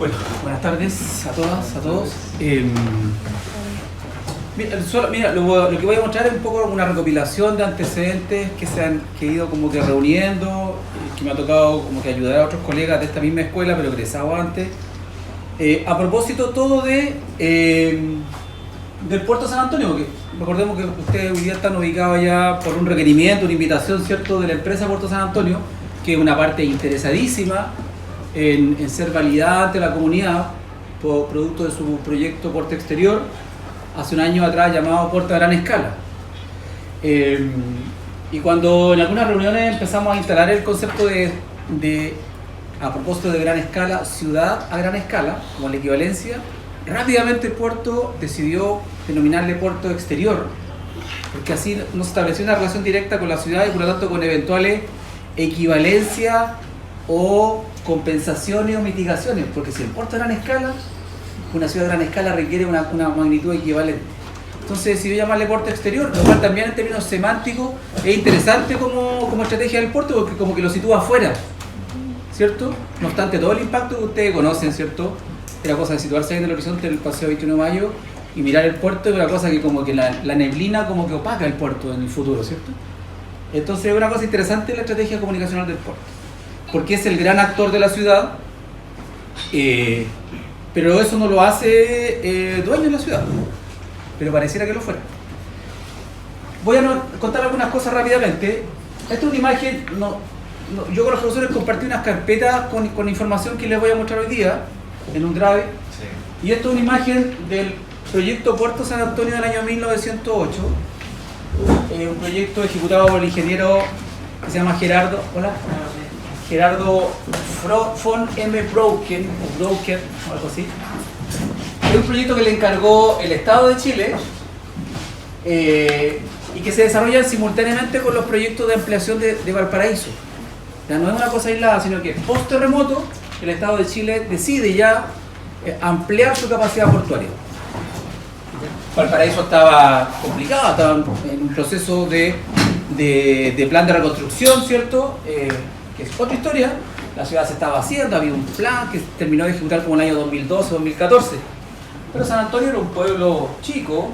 Bueno, buenas tardes a todas, a todos. Mira, lo que voy a mostrar es un poco una recopilación de antecedentes que se han ido como que reuniendo, que me ha tocado como que ayudar a otros colegas de esta misma escuela, pero egresados antes. A propósito todo del puerto San Antonio, porque recordemos que ustedes hoy día están ubicados ya por un requerimiento, una invitación, ¿cierto?, de la empresa Puerto San Antonio, que es una parte interesadísima en ser validada ante la comunidad por producto de su proyecto Puerto Exterior, hace un año atrás llamado Puerto a Gran Escala. Y cuando en algunas reuniones empezamos a instalar el concepto a propósito de gran escala, ciudad a gran escala, como la equivalencia, rápidamente el puerto decidió denominarle Puerto Exterior, porque así nos estableció una relación directa con la ciudad y por lo tanto con eventuales equivalencias o compensaciones o mitigaciones, porque si el puerto a gran escala, una ciudad de gran escala requiere una magnitud equivalente. Entonces decidió llamarle Puerto Exterior, lo cual también en términos semánticos es interesante como estrategia del puerto, porque como que lo sitúa afuera, ¿cierto? No obstante, todo el impacto que ustedes conocen, ¿cierto? Era cosa de situarse ahí en el horizonte del Paseo 21 de Mayo y mirar el puerto, es una cosa que como que la neblina como que opaca el puerto en el futuro, ¿cierto? Entonces es una cosa interesante la estrategia comunicacional del puerto, porque es el gran actor de la ciudad, pero eso no lo hace dueño de la ciudad, pero pareciera que lo fuera. Voy a contar algunas cosas rápidamente. Esta es una imagen, yo con los profesores compartí unas carpetas con información que les voy a mostrar hoy día en un drive, sí. Y esto es una imagen del proyecto Puerto San Antonio del año 1908, un proyecto ejecutado por el ingeniero que se llama Gerardo von M. Broken, o Broken, o algo así. Es un proyecto que le encargó el Estado de Chile y que se desarrolla simultáneamente con los proyectos de ampliación de Valparaíso. Ya no es una cosa aislada, sino que post terremoto el Estado de Chile decide ya ampliar su capacidad portuaria. Valparaíso estaba complicado, estaba en un proceso de plan de reconstrucción, ¿cierto? Que es otra historia. La ciudad se estaba haciendo, había un plan que terminó de ejecutar como en el año 2012-2014. Pero San Antonio era un pueblo chico,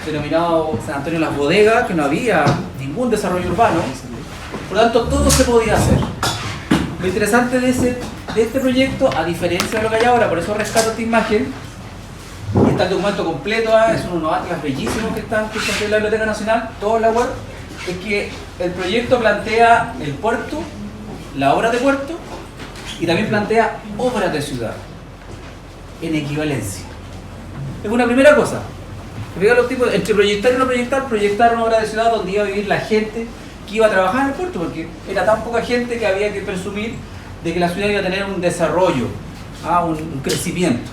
denominado San Antonio Las Bodegas, que no había ningún desarrollo urbano, por lo tanto todo se podía hacer. Lo interesante de este proyecto, a diferencia de lo que hay ahora, por eso rescato esta imagen, y está el documento completo, son unos atlas bellísimos que están en la Biblioteca Nacional, todo en la web, es que el proyecto plantea el puerto, la obra de puerto, y también plantea obras de ciudad, en equivalencia. Es una primera cosa. Los tipos, entre proyectar y no proyectar una obra de ciudad donde iba a vivir la gente que iba a trabajar en el puerto, porque era tan poca gente que había que presumir de que la ciudad iba a tener un desarrollo, un crecimiento.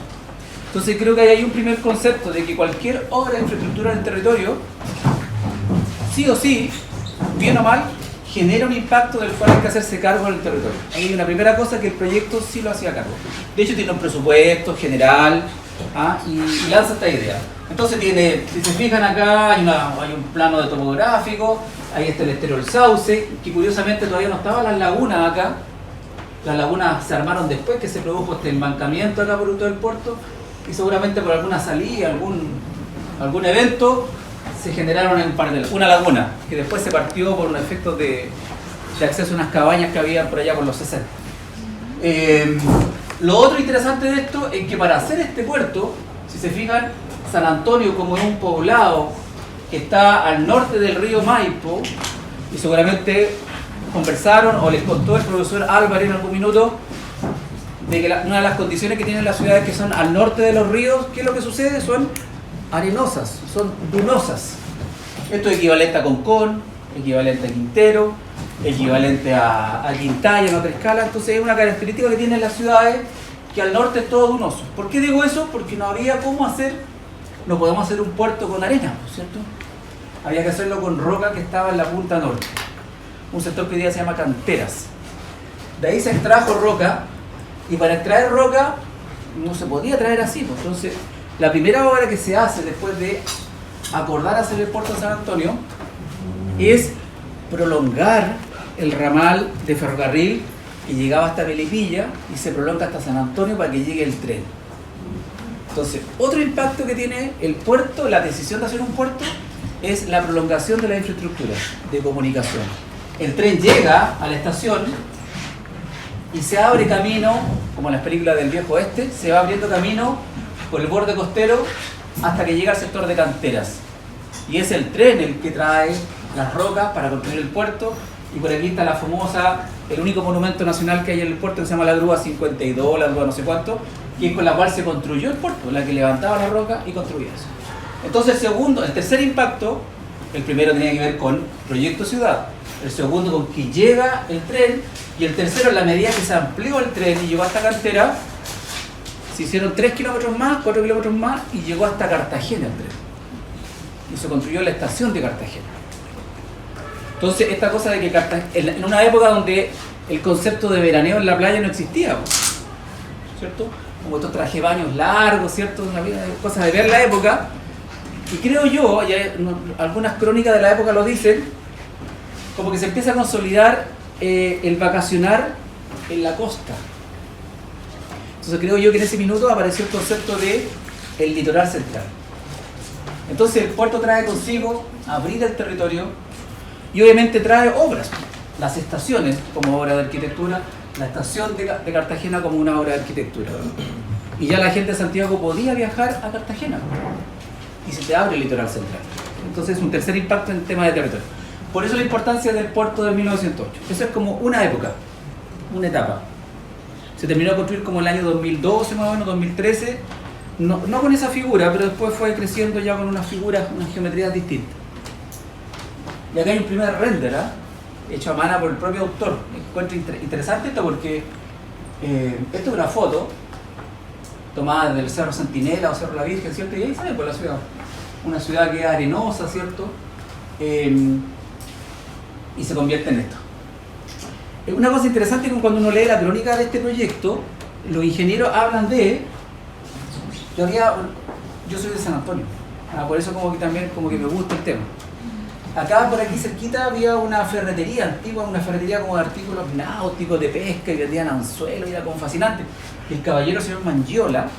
Entonces creo que hay un primer concepto de que cualquier obra de infraestructura en el territorio, sí o sí, bien o mal, genera un impacto del cual hay que hacerse cargo en el territorio. Hay una primera cosa que el proyecto sí lo hacía cargo. De hecho tiene un presupuesto general y lanza esta idea. Entonces tiene, si se fijan acá, hay un plano de topográfico, ahí está el estero del Sauce, que curiosamente todavía no estaban las lagunas acá. Las lagunas se armaron después que se produjo este embancamiento acá por todo el puerto, y seguramente por alguna salida, algún evento, se generaron una laguna, que después se partió por un efecto de acceso a unas cabañas que había por allá por los 60. Lo otro interesante de esto es que para hacer este puerto, si se fijan, San Antonio como es un poblado que está al norte del río Maipo, y seguramente conversaron o les contó el profesor Álvarez en algún minuto de que una de las condiciones que tienen las ciudades que son al norte de los ríos, ¿qué es lo que sucede? Son arenosas, son dunosas. Esto es equivalente a Concón, equivalente a Quintero, equivalente a Quintaya en otra escala. Entonces es una característica que tienen las ciudades que al norte es todo dunoso. ¿Por qué digo eso? Porque no había cómo no podemos hacer un puerto con arena, ¿cierto? Había que hacerlo con roca que estaba en la punta norte, un sector que hoy día se llama canteras. De ahí se extrajo roca, y para extraer roca no se podía traer así. Entonces la primera obra que se hace después de acordar hacer el puerto de San Antonio es prolongar el ramal de ferrocarril que llegaba hasta Melipilla y se prolonga hasta San Antonio para que llegue el tren. Entonces, otro impacto que tiene el puerto, la decisión de hacer un puerto, es la prolongación de la infraestructura de comunicación. El tren llega a la estación y se abre camino, como en las películas del viejo oeste, se va abriendo camino por el borde costero hasta que llega al sector de canteras. Y es el tren el que trae las rocas para construir el puerto. Y por aquí está la famosa, el único monumento nacional que hay en el puerto, que se llama la grúa 52, la grúa no sé cuánto, que es con la cual se construyó el puerto, la que levantaba la roca y construía eso. Entonces el tercer impacto, el primero tenía que ver con proyecto ciudad, el segundo con que llega el tren, y el tercero, en la medida que se amplió el tren y llegó hasta Cantera, se hicieron 3 kilómetros más, 4 kilómetros más, y llegó hasta Cartagena el tren. Y se construyó la estación de Cartagena. Entonces, esta cosa de que en una época donde el concepto de veraneo en la playa no existía, ¿cierto? Como estos traje baños largos, ¿cierto? Una cosa de ver la época. Y creo yo, y algunas crónicas de la época lo dicen, como que se empieza a consolidar el vacacionar en la costa. Entonces creo yo que en ese minuto apareció el concepto de el litoral central. Entonces el puerto trae consigo abrir el territorio y obviamente trae obras, las estaciones como obra de arquitectura, la estación de Cartagena como una obra de arquitectura. Y ya la gente de Santiago podía viajar a Cartagena y se te abre el litoral central. Entonces un tercer impacto en tema de territorio. Por eso la importancia del puerto de 1908. Eso es como una época, una etapa. Se terminó de construir como el año 2012, más o menos, 2013. No con esa figura, pero después fue creciendo ya con unas figuras, unas geometrías distintas. Y acá hay un primer render, hecho a mano por el propio autor. Encuentro interesante esto porque esto es una foto tomada del Cerro Centinela o Cerro La Virgen, ¿cierto? Y ahí sale por la ciudad. Una ciudad que es arenosa, ¿cierto? Y se convierte en esto. Una cosa interesante es que cuando uno lee la crónica de este proyecto, los ingenieros hablan de... Yo soy de San Antonio, por eso como que también como que me gusta el tema. Acá por aquí cerquita había una ferretería antigua, una ferretería como de artículos náuticos, de pesca, y vendían anzuelos, y era como fascinante. El caballero señor Mangiola,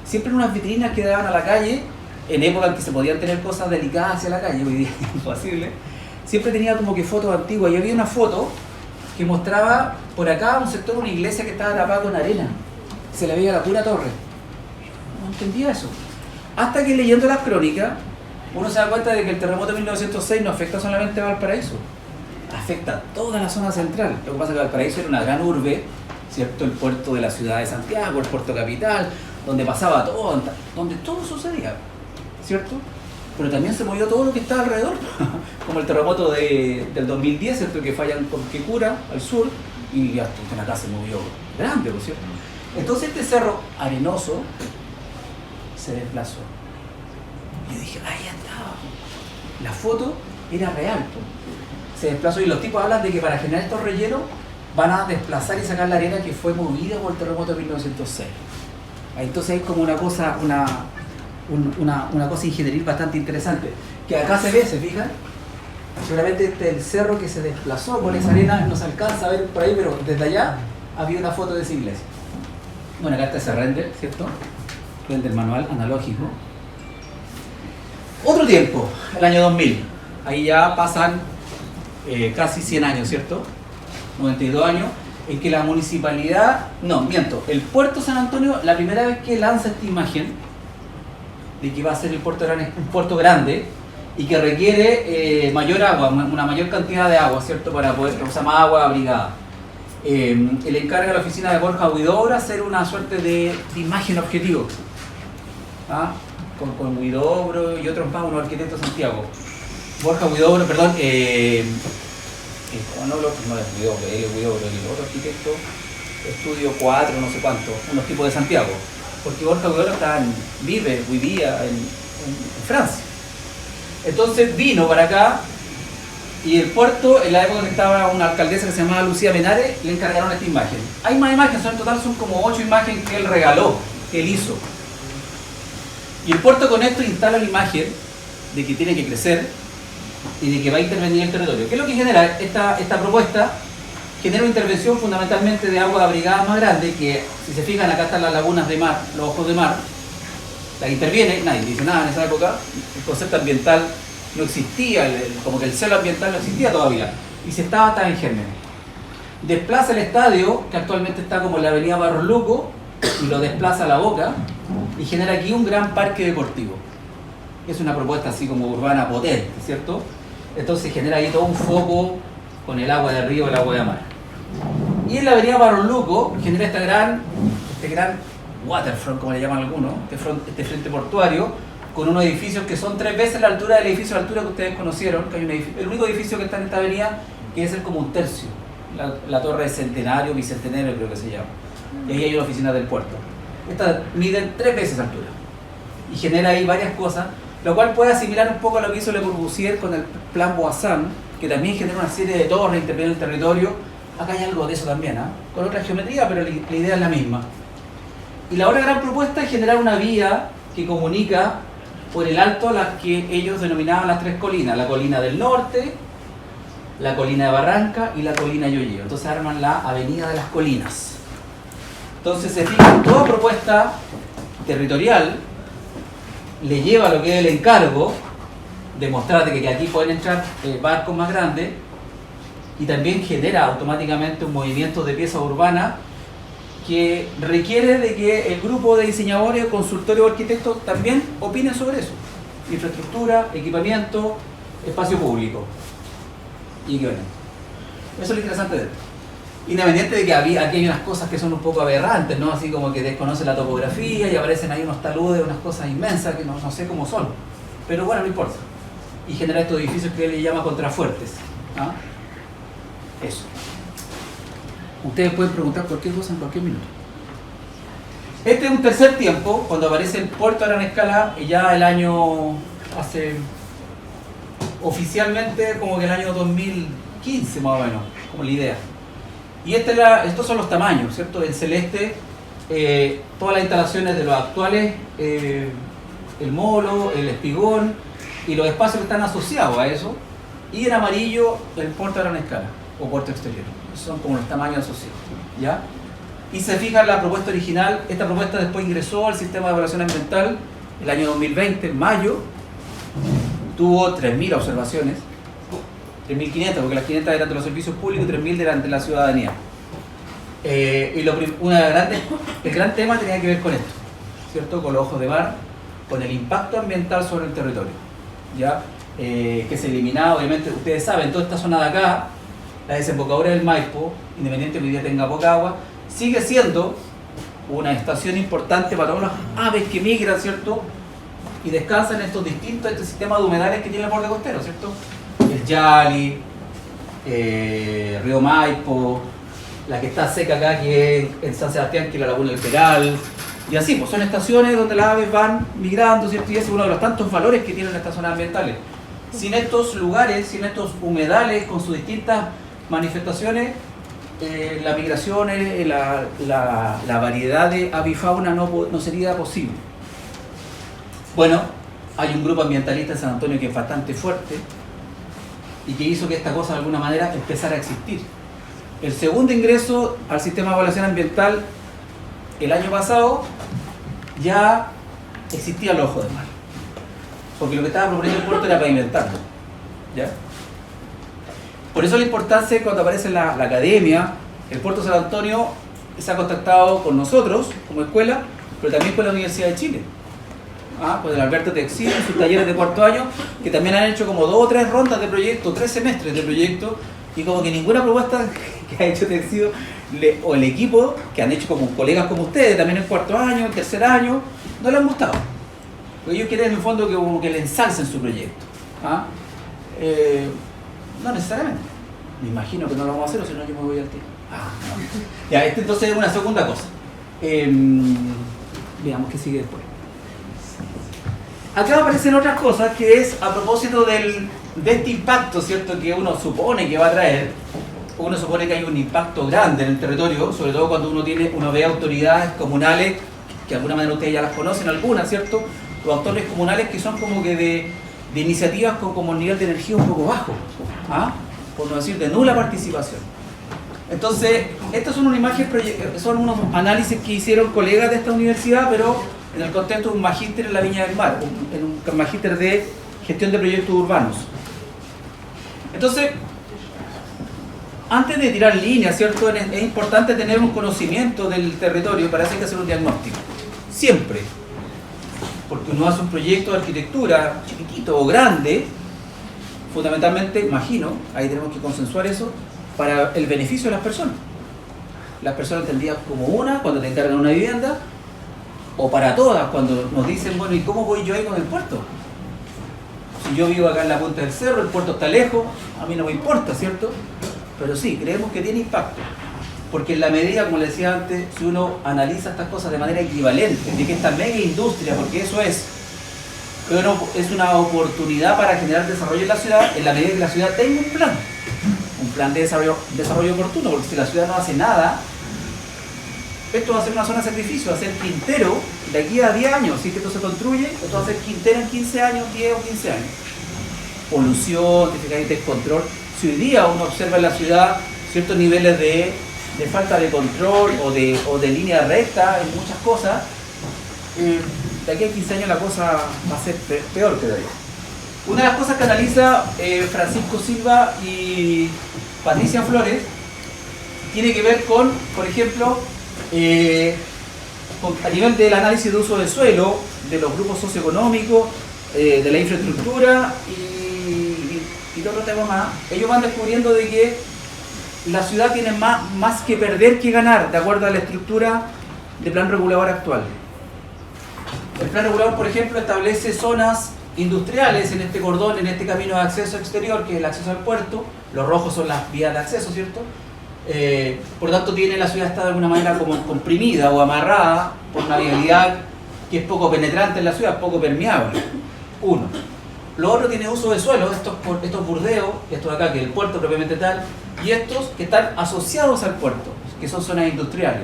siempre en unas vitrinas que daban a la calle, en época en que se podían tener cosas delicadas hacia la calle, hoy día es imposible, siempre tenía como que fotos antiguas, y había una foto que mostraba por acá un sector de una iglesia que estaba tapada con arena, se le veía la pura torre. No entendía eso. Hasta que leyendo las crónicas, uno se da cuenta de que el terremoto de 1906 no afecta solamente a Valparaíso, afecta a toda la zona central. Lo que pasa es que Valparaíso era una gran urbe, ¿cierto? El puerto de la ciudad de Santiago, el puerto capital, donde pasaba todo, donde todo sucedía, ¿cierto? Pero también se movió todo lo que estaba alrededor, como el terremoto del 2010, ¿cierto? Que falla en Quecura, al sur, y hasta acá se movió grande, ¿no es cierto? Entonces este cerro arenoso se desplazó. Y yo dije, ahí estaba. La foto era real. Se desplazó y los tipos hablan de que para generar estos rellenos van a desplazar y sacar la arena que fue movida por el terremoto de 1906. Entonces hay como una cosa, una cosa ingenieril bastante interesante. Que acá se ve, ¿se fijan? Seguramente este es el cerro que se desplazó con esa arena, no se alcanza a ver por ahí, pero desde allá había una foto de esa iglesia. Bueno, acá está ese render, ¿cierto? Render manual, analógico. Otro tiempo, el año 2000. Ahí ya pasan casi 100 años, ¿cierto? 92 años, en que la municipalidad, el Puerto San Antonio, la primera vez que lanza esta imagen de que va a ser un puerto grande y que requiere mayor agua, una mayor cantidad de agua, ¿cierto? Para poder usar más agua abrigada. Le encarga a la oficina de Borja Huidobro hacer una suerte de imagen objetivo. Con Huidobro y otros más, unos arquitectos de Santiago. Borja Huidobro, perdón, no es Huidobro, él es Huidobro, el otro arquitecto, Estudio 4, no sé cuánto, unos tipos de Santiago. Porque Borja Huidobro vivía en Francia. Entonces vino para acá y el puerto, en la época que estaba una alcaldesa que se llamaba Lucía Menares, le encargaron esta imagen. Hay más imágenes, en total son como 8 imágenes que él regaló, que él hizo. Y el puerto con esto instala la imagen de que tiene que crecer y de que va a intervenir el territorio. ¿Qué es lo que genera esta propuesta? genera una intervención fundamentalmente de aguas abrigadas más grande, que si se fijan acá están las lagunas de mar, los ojos de mar, la interviene, nadie dice nada en esa época, el concepto ambiental no existía, como que el celo ambiental no existía todavía, y se estaba hasta en gérmenes. Desplaza el estadio, que actualmente está como en la avenida Barros Luco, y lo desplaza a La Boca, y genera aquí un gran parque deportivo. Es una propuesta así como urbana potente, ¿cierto? Entonces genera ahí todo un foco con el agua de río y el agua de mar. Y en la avenida Barros Luco genera este gran waterfront, como le llaman algunos, este frente portuario, con unos edificios que son 3 veces la altura del edificio de altura que ustedes conocieron, que hay el único edificio que está en esta avenida que es como un tercio, la torre de Centenario, Bicentenario creo que se llama, y ahí hay una oficina del puerto. Estas miden 3 veces altura y genera ahí varias cosas, lo cual puede asimilar un poco a lo que hizo Le Corbusier con el plan Boissin, que también genera una serie de torres, interviene en el territorio. Acá hay algo de eso también, con otra geometría, pero la idea es la misma. Y la otra gran propuesta es generar una vía que comunica por el alto las que ellos denominaban las 3 colinas, la colina del norte, la colina de Barranca y la colina de Yoyeo. Entonces arman la avenida de las colinas. Entonces se fijan, toda propuesta territorial le lleva lo que es el encargo de mostrarte que aquí pueden entrar barcos más grandes, y también genera automáticamente un movimiento de pieza urbana que requiere de que el grupo de diseñadores, consultores o arquitectos también opinen sobre eso. Infraestructura, equipamiento, espacio público y equipamiento. Eso es lo interesante de esto. Independiente de que aquí hay unas cosas que son un poco aberrantes, ¿no? Así como que desconoce la topografía y aparecen ahí unos taludes, unas cosas inmensas que no sé cómo son. Pero bueno, no importa. Y genera estos edificios que él le llama contrafuertes. ¿Ah? Eso. Ustedes pueden preguntar cualquier cosa en cualquier minuto. Este es un tercer tiempo, cuando aparece el puerto a gran escala, ya el año, oficialmente como que el año 2015 más o menos, como la idea. Y estos son los tamaños, ¿cierto? En celeste, todas las instalaciones de los actuales, el molo, el espigón y los espacios que están asociados a eso. Y en amarillo, el puerto a gran escala o puerto exterior. Son como los tamaños asociados, ¿ya? Y se fija en la propuesta original. Esta propuesta después ingresó al sistema de evaluación ambiental el año 2020, en mayo. Tuvo 3.000 observaciones, 3.500, porque las 500 eran de los servicios públicos y 3.000 eran de la ciudadanía. Y el gran tema tenía que ver con esto, ¿cierto? Con los ojos de mar, con el impacto ambiental sobre el territorio, ¿ya? Que se eliminaba, obviamente, ustedes saben, toda esta zona de acá, la desembocadura del Maipo, independiente de que hoy día tenga poca agua, sigue siendo una estación importante para todas las aves que migran, ¿cierto? Y descansan en estos distintos sistemas de humedales que tiene el borde costero, ¿cierto? El Yali, Río Maipo, la que está seca acá, que es en San Sebastián, que es la Laguna del Peral, y así, pues son estaciones donde las aves van migrando, ¿cierto? Y ese es uno de los tantos valores que tienen estas zonas ambientales. Sin estos lugares, sin estos humedales con sus distintas manifestaciones, la migración, la variedad de avifauna no sería posible. Bueno, hay un grupo ambientalista en San Antonio que es bastante fuerte y que hizo que esta cosa de alguna manera empezara a existir. El segundo ingreso al sistema de evaluación ambiental el año pasado ya existía el ojo de mar, porque lo que estaba proponiendo el puerto era pavimentarlo, ¿ya? Por eso la importancia cuando aparece la academia, el puerto de San Antonio se ha contactado con nosotros como escuela, pero también con la Universidad de Chile. Con el Alberto Texil, sus talleres de cuarto año, que también han hecho como 2 o 3 rondas de proyecto, 3 semestres de proyecto, y como que ninguna propuesta que ha hecho Texil, o el equipo, que han hecho como colegas como ustedes, también en cuarto año, en tercer año, no les han gustado. Porque ellos quieren en el fondo que, como que le ensalcen su proyecto. No necesariamente. Me imagino que no lo vamos a hacer, o si no yo me voy al tiro. No. Ya, entonces es una segunda cosa. Veamos qué sigue después. Acá aparecen otras cosas, que es a propósito de este impacto, ¿cierto?, que uno supone que va a traer. Uno supone que hay un impacto grande en el territorio, sobre todo cuando uno ve autoridades comunales, que de alguna manera ustedes ya las conocen, algunas, ¿cierto? Los actores comunales que son como que de iniciativas con como un nivel de energía un poco bajo, por no decir de nula participación. Entonces, estas son, son unos análisis que hicieron colegas de esta universidad, pero en el contexto de un magíster en la Viña del Mar, en un magíster de gestión de proyectos urbanos. Entonces, antes de tirar líneas, ¿cierto? Es importante tener un conocimiento del territorio, para eso hay que hacer un diagnóstico. Siempre. Porque uno hace un proyecto de arquitectura chiquitito o grande, fundamentalmente, imagino, ahí tenemos que consensuar eso, para el beneficio de las personas. Las personas entendidas como una, cuando te encargan una vivienda, o para todas, cuando nos dicen, bueno, ¿y cómo voy yo ahí con el puerto? Si yo vivo acá en la punta del cerro, el puerto está lejos, a mí no me importa, ¿cierto? Pero sí, creemos que tiene impacto. Porque en la medida, como les decía antes, si uno analiza estas cosas de manera equivalente, de que esta mega industria, porque eso es, pero es una oportunidad para generar desarrollo en la ciudad, en la medida que la ciudad tenga un plan de desarrollo oportuno, porque si la ciudad no hace nada, esto va a ser una zona de sacrificio, va a ser Quintero de aquí a 10 años, si es que esto se construye, esto va a ser Quintero en 15 años, 10 o 15 años. Polución, descontrol. Si hoy día uno observa en la ciudad ciertos niveles de falta de control o de línea recta en muchas cosas, de aquí a 15 años la cosa va a ser peor todavía. Una de las cosas que analiza Francisco Silva y Patricia Flores tiene que ver con, por ejemplo, a nivel del análisis de uso del suelo, de los grupos socioeconómicos, de la infraestructura y otro tema más. Ellos van descubriendo de que la ciudad tiene más que perder que ganar, de acuerdo a la estructura del plan regulador actual. El plan regulador, por ejemplo, establece zonas industriales en este cordón, en este camino de acceso exterior, que es el acceso al puerto. Los rojos son las vías de acceso, ¿cierto? Por lo tanto, la ciudad está de alguna manera como comprimida o amarrada por una vialidad que es poco penetrante en la ciudad, poco permeable. Uno. Lo otro tiene uso de suelo, estos burdeos, estos de acá, que es el puerto propiamente tal, y estos que están asociados al puerto, que son zonas industriales.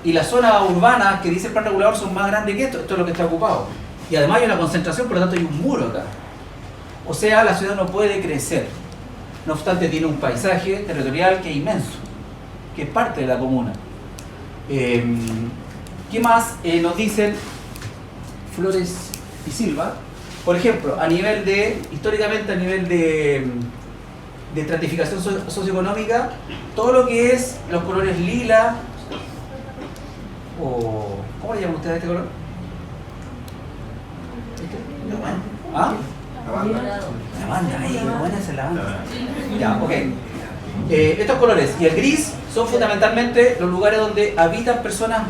Y las zonas urbanas que dice el plan regulador son más grandes que esto es lo que está ocupado. Y además hay una concentración, por lo tanto hay un muro acá. O sea, la ciudad no puede crecer. No obstante, tiene un paisaje territorial que es inmenso, que es parte de la comuna. ¿Qué más nos dicen Flores y Silva? Por ejemplo, históricamente a nivel de estratificación socioeconómica, todo lo que es los colores lila, o ¿cómo le llaman ustedes a este color? ¿Ah? La banda, ahí, buena es la banda. Ya, ok. Estos colores y el gris son fundamentalmente los lugares donde habitan personas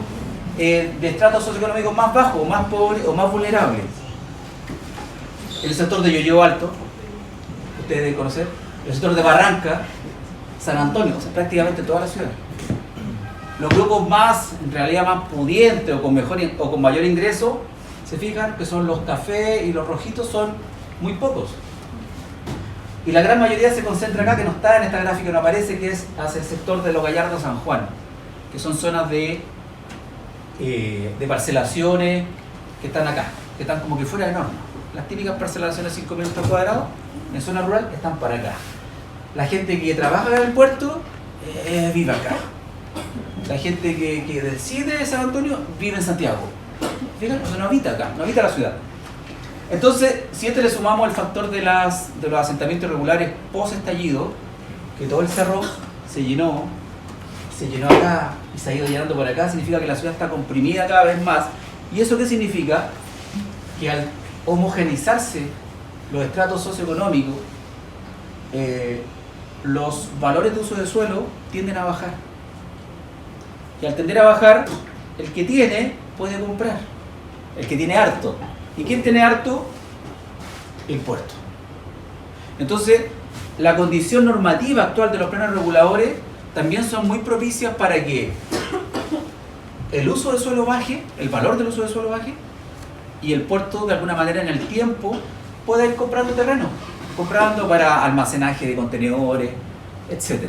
de estratos socioeconómicos más bajos, más pobres o más vulnerables. El sector de Yoyo Alto, ustedes deben conocer, el sector de Barranca, San Antonio, o sea, prácticamente toda la ciudad. Los grupos en realidad más pudientes o con mayor ingreso, se fijan que son los cafés y los rojitos, son muy pocos. Y la gran mayoría se concentra acá, que no está en esta gráfica, no aparece, que es hacia el sector de Los Gallardos, San Juan, que son zonas de parcelaciones que están acá, que están como que fuera de norma. Las típicas parcelaciones 5 metros cuadrados en zona rural están para acá. La gente que trabaja en el puerto vive acá. La gente que decide de San Antonio vive en Santiago. Fíjense, o sea, no habita acá, no habita la ciudad. Entonces, si le sumamos el factor de los asentamientos irregulares post-estallido, que todo el cerro se llenó acá y se ha ido llenando por acá, significa que la ciudad está comprimida cada vez más. ¿Y eso qué significa? Que al homogeneizarse los estratos socioeconómicos, los valores de uso del suelo tienden a bajar. Y al tender a bajar, el que tiene puede comprar. El que tiene harto. ¿Y quién tiene harto? El puerto. Entonces, la condición normativa actual de los planes reguladores también son muy propicias para que el uso del suelo baje, el valor del uso del suelo baje, y el puerto de alguna manera en el tiempo pueda ir comprando terreno, comprando para almacenaje de contenedores, etc.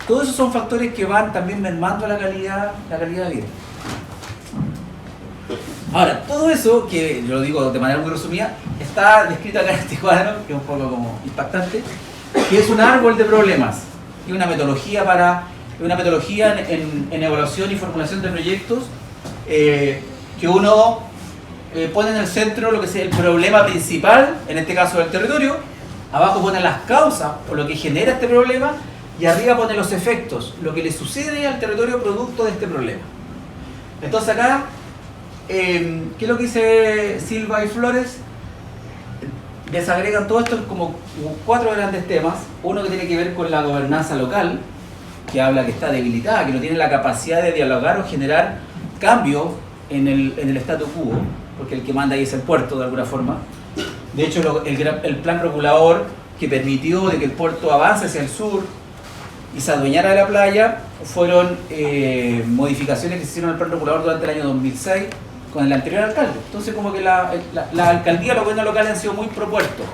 Todos esos son factores que van también mermando la calidad de vida. Ahora, todo eso, que yo lo digo de manera muy resumida, está descrito acá en este cuadro, que es un poco como impactante, que es un árbol de problemas. y una metodología en evaluación y formulación de proyectos, que uno pone en el centro lo que es el problema principal, en este caso del territorio, abajo pone las causas o lo que genera este problema, y arriba pone los efectos, lo que le sucede al territorio producto de este problema. Entonces acá, ¿qué es lo que dice Silva y Flores? Desagregan todo esto como 4 grandes temas. Uno que tiene que ver con la gobernanza local, que habla que está debilitada, que no tiene la capacidad de dialogar o generar cambio en el statu quo, porque el que manda ahí es el puerto de alguna forma. De hecho, el plan regulador que permitió de que el puerto avance hacia el sur y se adueñara de la playa fueron modificaciones que se hicieron al plan regulador durante el año 2006 con el anterior alcalde. Entonces, como que la alcaldía, los gobiernos locales han sido muy propuestos.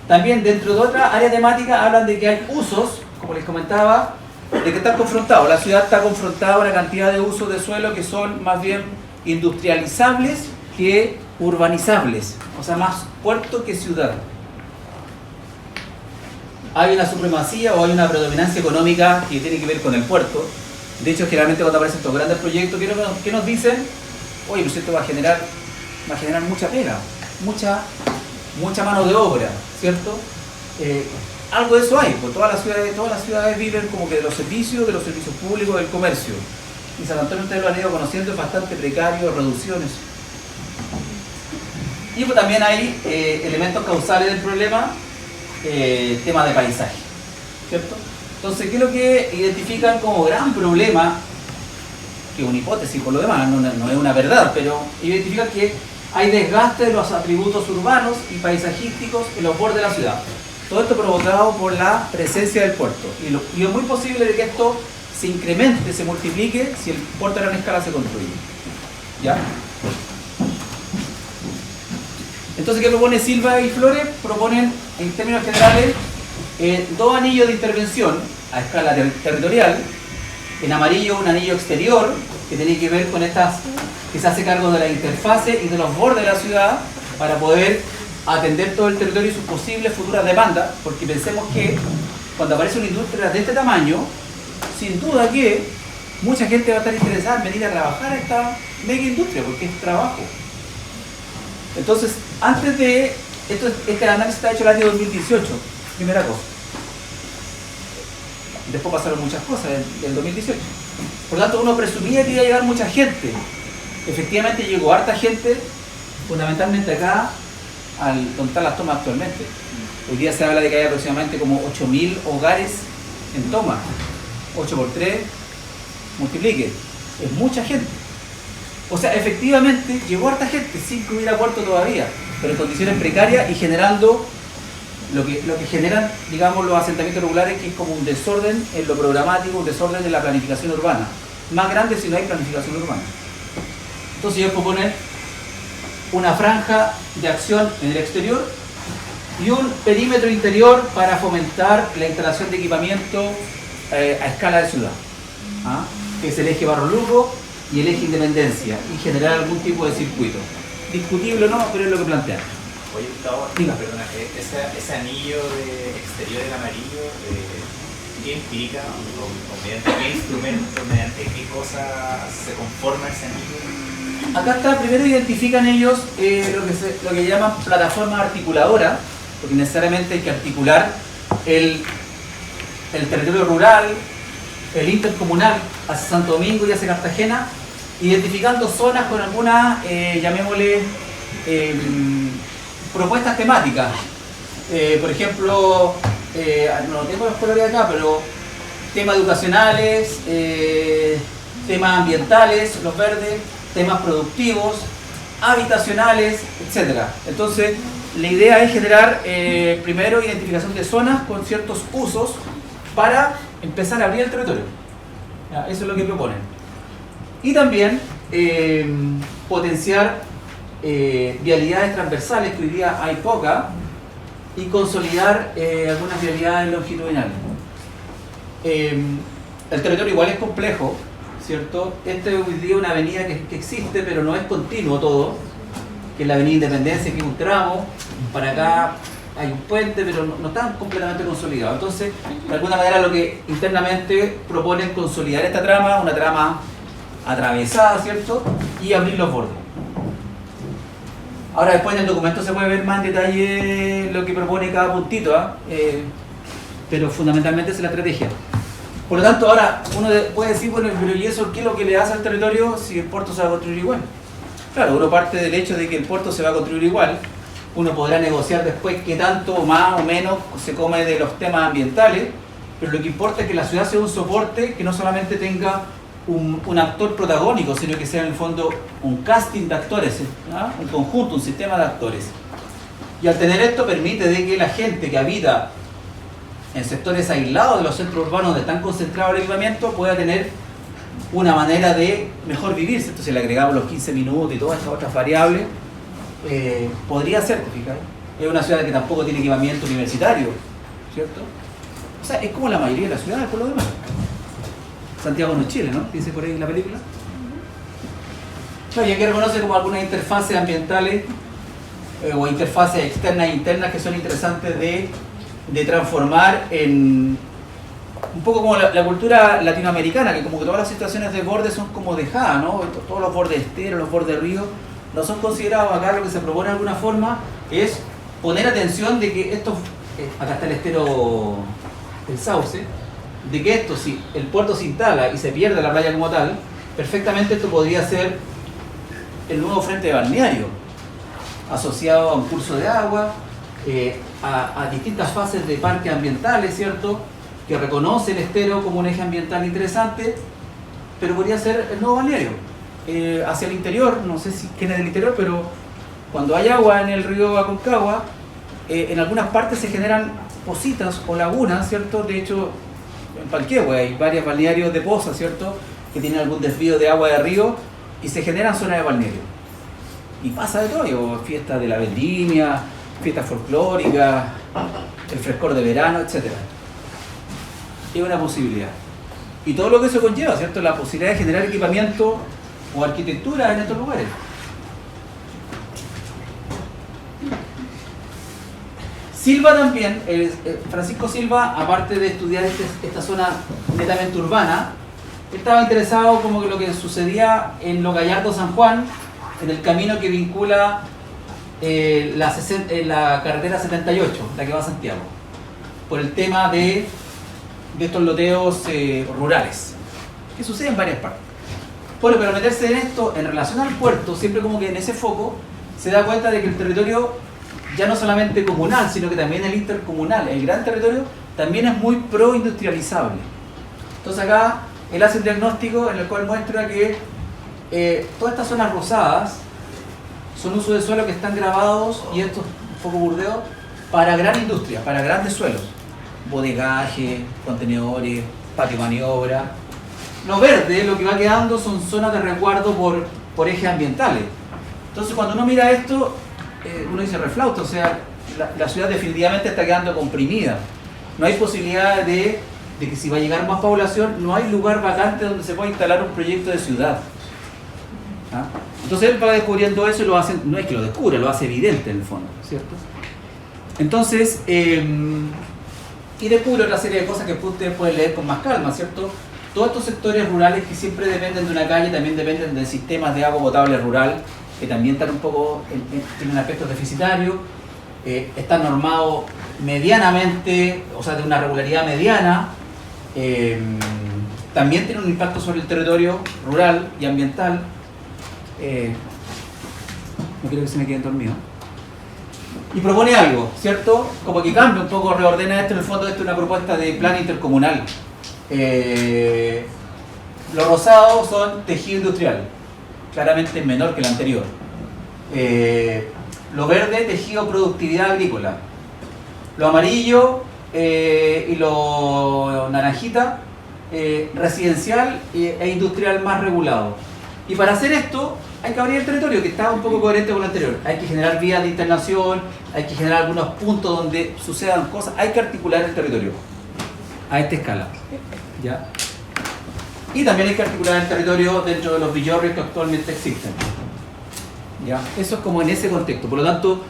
También dentro de otra área temática hablan de que hay usos, como les comentaba, de que están confrontados. La ciudad está confrontada a una cantidad de usos de suelo que son más bien industrializables que urbanizables, o sea, más puerto que ciudad. Hay una supremacía o hay una predominancia económica que tiene que ver con el puerto. De hecho, generalmente cuando aparecen estos grandes proyectos, ¿qué nos dicen? Oye, pues esto va a generar mucha pega, mucha mano de obra, ¿cierto? Algo de eso hay, pues todas las ciudades viven como que de los servicios públicos, del comercio. Y San Antonio, ustedes lo han ido conociendo, es bastante precario, reducciones. Y pues también hay elementos causales del problema, tema de paisaje, ¿cierto? Entonces, ¿qué es lo que identifican como gran problema? Que es una hipótesis por lo demás, no es una verdad, pero identifican que hay desgaste de los atributos urbanos y paisajísticos en los bordes de la ciudad. Todo esto provocado por la presencia del puerto. Y es muy posible de que esto se incremente, se multiplique, si el puerto a gran escala se construye. ¿Ya? Entonces, ¿qué propone Silva y Flores? Proponen, en términos generales, 2 anillos de intervención a escala territorial. En amarillo, un anillo exterior, que tiene que ver con estas, que se hace cargo de la interfase y de los bordes de la ciudad, para poder atender todo el territorio y sus posibles futuras demandas, porque pensemos que cuando aparece una industria de este tamaño, sin duda que mucha gente va a estar interesada en venir a trabajar a esta mega industria, porque es trabajo. Entonces, antes de esto, este análisis está hecho el año 2018, primera cosa. Después pasaron muchas cosas en el 2018. Por lo tanto, uno presumía que iba a llegar mucha gente. Efectivamente llegó harta gente, fundamentalmente acá, donde están las tomas actualmente. Hoy día se habla de que hay aproximadamente como 8.000 hogares en toma. 8 por 3, multiplique. Es mucha gente. O sea, efectivamente llegó harta gente sin que hubiera puerto todavía, pero en condiciones precarias y generando lo que generan, digamos, los asentamientos regulares, que es como un desorden en lo programático, un desorden en la planificación urbana. Más grande si no hay planificación urbana. Entonces ellos proponen una franja de acción en el exterior y un perímetro interior para fomentar la instalación de equipamiento a escala de ciudad, que es el eje Barro Lugo y el eje Independencia, y generar algún tipo de circuito. Discutible o no, pero es lo que plantean. Oye, Gustavo, perdona, ese anillo de exterior del amarillo, ¿qué implica? ¿O mediante qué instrumento, mediante qué cosa se conforma ese anillo? Acá está, primero identifican ellos lo que llaman plataforma articuladora, porque necesariamente hay que articular el territorio rural, el intercomunal hacia Santo Domingo y hacia Cartagena, identificando zonas con algunas, llamémosle, propuestas temáticas. Por ejemplo, no tengo los colores acá, pero temas educacionales, temas ambientales, los verdes, temas productivos, habitacionales, etc. Entonces, la idea es generar, primero, identificación de zonas con ciertos usos para empezar a abrir el territorio. ¿Ya? Eso es lo que proponen. Y también potenciar vialidades transversales, que hoy día hay poca, y consolidar algunas vialidades longitudinales. El territorio igual es complejo, ¿cierto? Esta es hoy día una avenida que existe, pero no es continuo todo, que es la avenida Independencia, que es un tramo, para acá hay un puente, pero no están completamente consolidados. Entonces, de alguna manera lo que internamente proponen consolidar esta trama, una trama atravesada, ¿cierto? Y abrir los bordes. Ahora después en el documento se puede ver más en detalle lo que propone cada puntito, pero fundamentalmente es la estrategia. Por lo tanto, ahora uno puede decir, bueno, pero ¿y eso qué es lo que le hace al territorio si el puerto se va a construir igual? Claro, uno parte del hecho de que el puerto se va a construir igual, uno podrá negociar después qué tanto más o menos se come de los temas ambientales, pero lo que importa es que la ciudad sea un soporte que no solamente tenga un actor protagónico, sino que sea en el fondo un casting de actores, un conjunto, un sistema de actores. Y al tener esto permite de que la gente que habita en sectores aislados de los centros urbanos donde están concentrados el equipamiento pueda tener una manera de mejor vivir, ¿cierto? Si le agregamos los 15 minutos y todas estas otras variables, podría ser, fíjate. Es una ciudad que tampoco tiene equipamiento universitario, ¿cierto? O sea, es como la mayoría de las ciudades por lo demás. Santiago no es Chile, ¿no? Dice por ahí en la película. Claro, y aquí reconoce como algunas interfaces ambientales o interfaces externas e internas que son interesantes de transformar en un poco como la cultura latinoamericana, que como que todas las situaciones de borde son como dejadas, ¿no? Todos los bordes esteros, los bordes ríos, no son considerados. Acá lo que se propone de alguna forma es poner atención de que esto, acá está el estero, el sauce, de que esto, si el puerto se instala y se pierde la playa como tal, perfectamente esto podría ser el nuevo frente de balneario, asociado a un curso de agua, a distintas fases de parques ambientales, ¿cierto?, que reconoce el estero como un eje ambiental interesante, pero podría ser el nuevo balneario. Hacia el interior, no sé si quién es del interior, pero cuando hay agua en el río Aconcagua, en algunas partes se generan pocitas o lagunas, ¿cierto? De hecho, en Palquehue hay varios balnearios de pozas, ¿cierto?, que tienen algún desvío de agua de río y se generan zonas de balneario. Y pasa de todo, fiestas de la vendimia, fiestas folclóricas, el frescor de verano, etc. Es una posibilidad. Y todo lo que eso conlleva, ¿cierto?, la posibilidad de generar equipamiento o arquitectura en estos lugares. Silva también, Francisco Silva, aparte de estudiar esta zona netamente urbana, estaba interesado como que lo que sucedía en Los Gallardos San Juan, en el camino que vincula la carretera 78, la que va a Santiago, por el tema de estos loteos rurales, que suceden en varias partes. Bueno, pero meterse en esto en relación al puerto, siempre como que en ese foco se da cuenta de que el territorio, ya no solamente comunal, sino que también el intercomunal, el gran territorio, también es muy pro-industrializable. Entonces acá él hace un diagnóstico en el cual muestra que todas estas zonas rosadas son usos de suelo que están grabados, y estos poco burdeos, para gran industria, para grandes suelos, bodegaje, contenedores, patio maniobra. Lo verde, lo que va quedando son zonas de resguardo por ejes ambientales. Entonces cuando uno mira esto, uno dice reflauta, o sea, la ciudad definitivamente está quedando comprimida. No hay posibilidad de que si va a llegar más población, no hay lugar vacante donde se pueda instalar un proyecto de ciudad. Entonces él va descubriendo eso y lo hace, no es que lo descubra, lo hace evidente en el fondo, ¿cierto? Entonces, y descubre otra serie de cosas que ustedes pueden leer con más calma, ¿cierto? Todos estos sectores rurales que siempre dependen de una calle, también dependen de sistemas de agua potable rural, que también están un poco, tienen aspectos deficitarios, están normados medianamente, o sea, de una regularidad mediana, también tienen un impacto sobre el territorio rural y ambiental. No quiero que se me queden dormidos. Y propone algo, ¿cierto? Como que cambia un poco, reordena esto. En el fondo, esto es una propuesta de plan intercomunal. Los rosados son tejido industrial, claramente menor que el anterior. Lo verde, tejido productividad agrícola. Lo amarillo y lo naranjita, residencial e industrial más regulado. Y para hacer esto hay que abrir el territorio, que está un poco coherente con lo anterior. Hay que generar vías de internación, hay que generar algunos puntos donde sucedan cosas, hay que articular el territorio a esta escala, ¿ya? Y también hay que articular el territorio dentro de los villorrios que actualmente existen, ¿ya? Eso es como en ese contexto. Por lo tanto,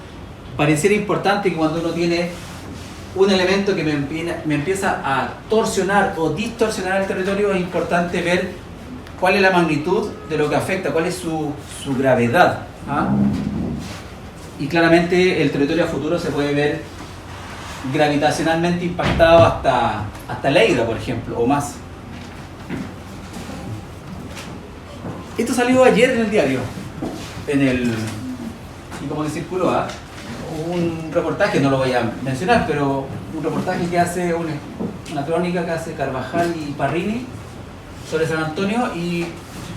pareciera importante que cuando uno tiene un elemento que me empieza a torsionar o distorsionar el territorio, es importante ver cuál es la magnitud de lo que afecta, cuál es su gravedad. ¿Ah? Y claramente el territorio a futuro se puede ver gravitacionalmente impactado hasta Leida, por ejemplo, o más. Esto salió ayer en el diario, y como que circuló, un reportaje, no lo voy a mencionar, pero un reportaje que hace una crónica que hace Carvajal y Parrini sobre San Antonio y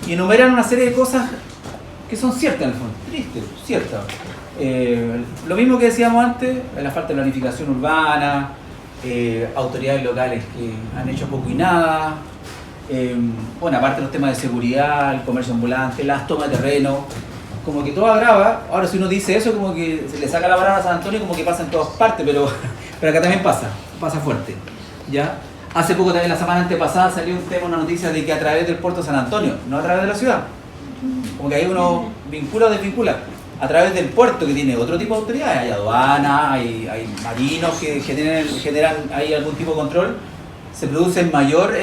enumeran una serie de cosas que son ciertas en el fondo, tristes, ciertas. Lo mismo que decíamos antes, la falta de planificación urbana, autoridades locales que han hecho poco y nada, bueno, aparte de los temas de seguridad, el comercio ambulante, las tomas de terreno, como que todo agrava. Ahora si uno dice eso, como que se le saca la palabra a San Antonio, como que pasa en todas partes, pero acá también pasa fuerte, ¿ya? Hace poco también, la semana antepasada, salió un tema, una noticia de que a través del puerto de San Antonio, no a través de la ciudad, como que ahí uno vincula o desvincula, a través del puerto que tiene otro tipo de autoridades, hay aduanas, hay marinos que generan ahí algún tipo de control, se produce el mayor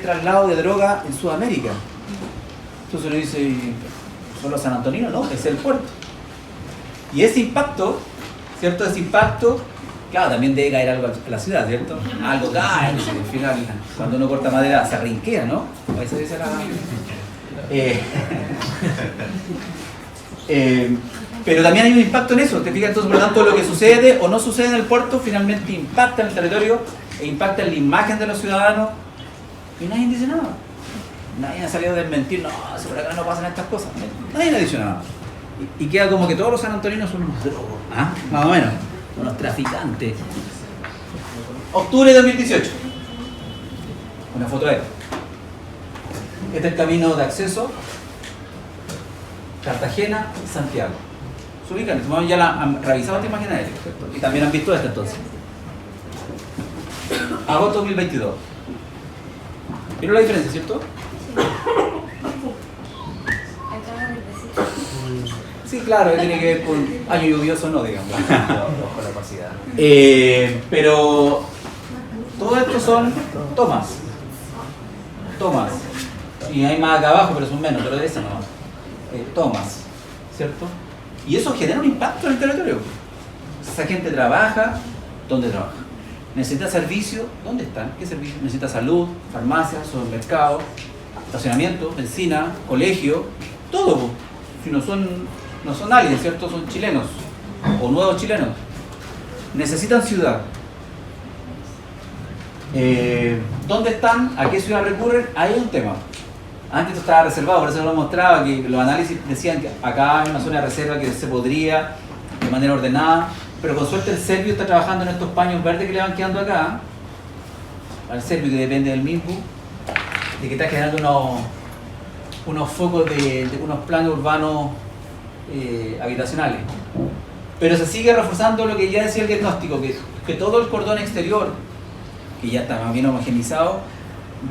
traslado de droga en Sudamérica. Entonces uno dice, ¿son los sanantoninos? No, es el puerto. Y ese impacto, ¿cierto? Ese impacto, claro, también debe caer algo a la ciudad, ¿cierto? Algo cae, al final, cuando uno corta madera se rinquea, ¿no? Eso dice la... pero también hay un impacto en eso, ¿te fijas? Entonces, por lo tanto, lo que sucede o no sucede en el puerto finalmente impacta en el territorio e impacta en la imagen de los ciudadanos y nadie dice nada. Nadie ha salido a desmentir, no, si por acá no pasan estas cosas. Nadie ha dicho nada. Y queda como que todos los sanantoninos son unos drogos, ¿ah? Más o menos, unos traficantes. Octubre de 2018. Una foto de él. Este es el camino de acceso Cartagena, Santiago. Se ubican, ya la han revisado esta imagen aérea, ¿cierto? Y también han visto esta entonces. Agosto 2022. ¿Vieron la diferencia, cierto? Sí, claro, tiene que ver con año lluvioso, no, digamos. Con la opacidad. Pero todo esto son tomas. Y hay más acá abajo, pero son menos, pero de esa no. Tomas, ¿cierto? Y eso genera un impacto en el territorio. Esa gente trabaja, ¿dónde trabaja? Necesita servicio, ¿dónde están? ¿Qué servicio? Necesita salud, farmacias, supermercados, estacionamiento, benzina, colegio, todo. Si no son aliens, ¿cierto? Son chilenos o nuevos chilenos. Necesitan ciudad. ¿Dónde están? ¿A qué ciudad recurren? Ahí hay un tema. Antes esto estaba reservado, por eso lo mostraba, que los análisis decían que acá hay una zona de reserva que se podría de manera ordenada, pero con suerte el serbio está trabajando en estos paños verdes que le van quedando acá, al serbio que depende del MIMBU, de que está generando unos focos de unos planos urbanos habitacionales. Pero se sigue reforzando lo que ya decía el diagnóstico, que todo el cordón exterior, que ya está más bien homogenizado,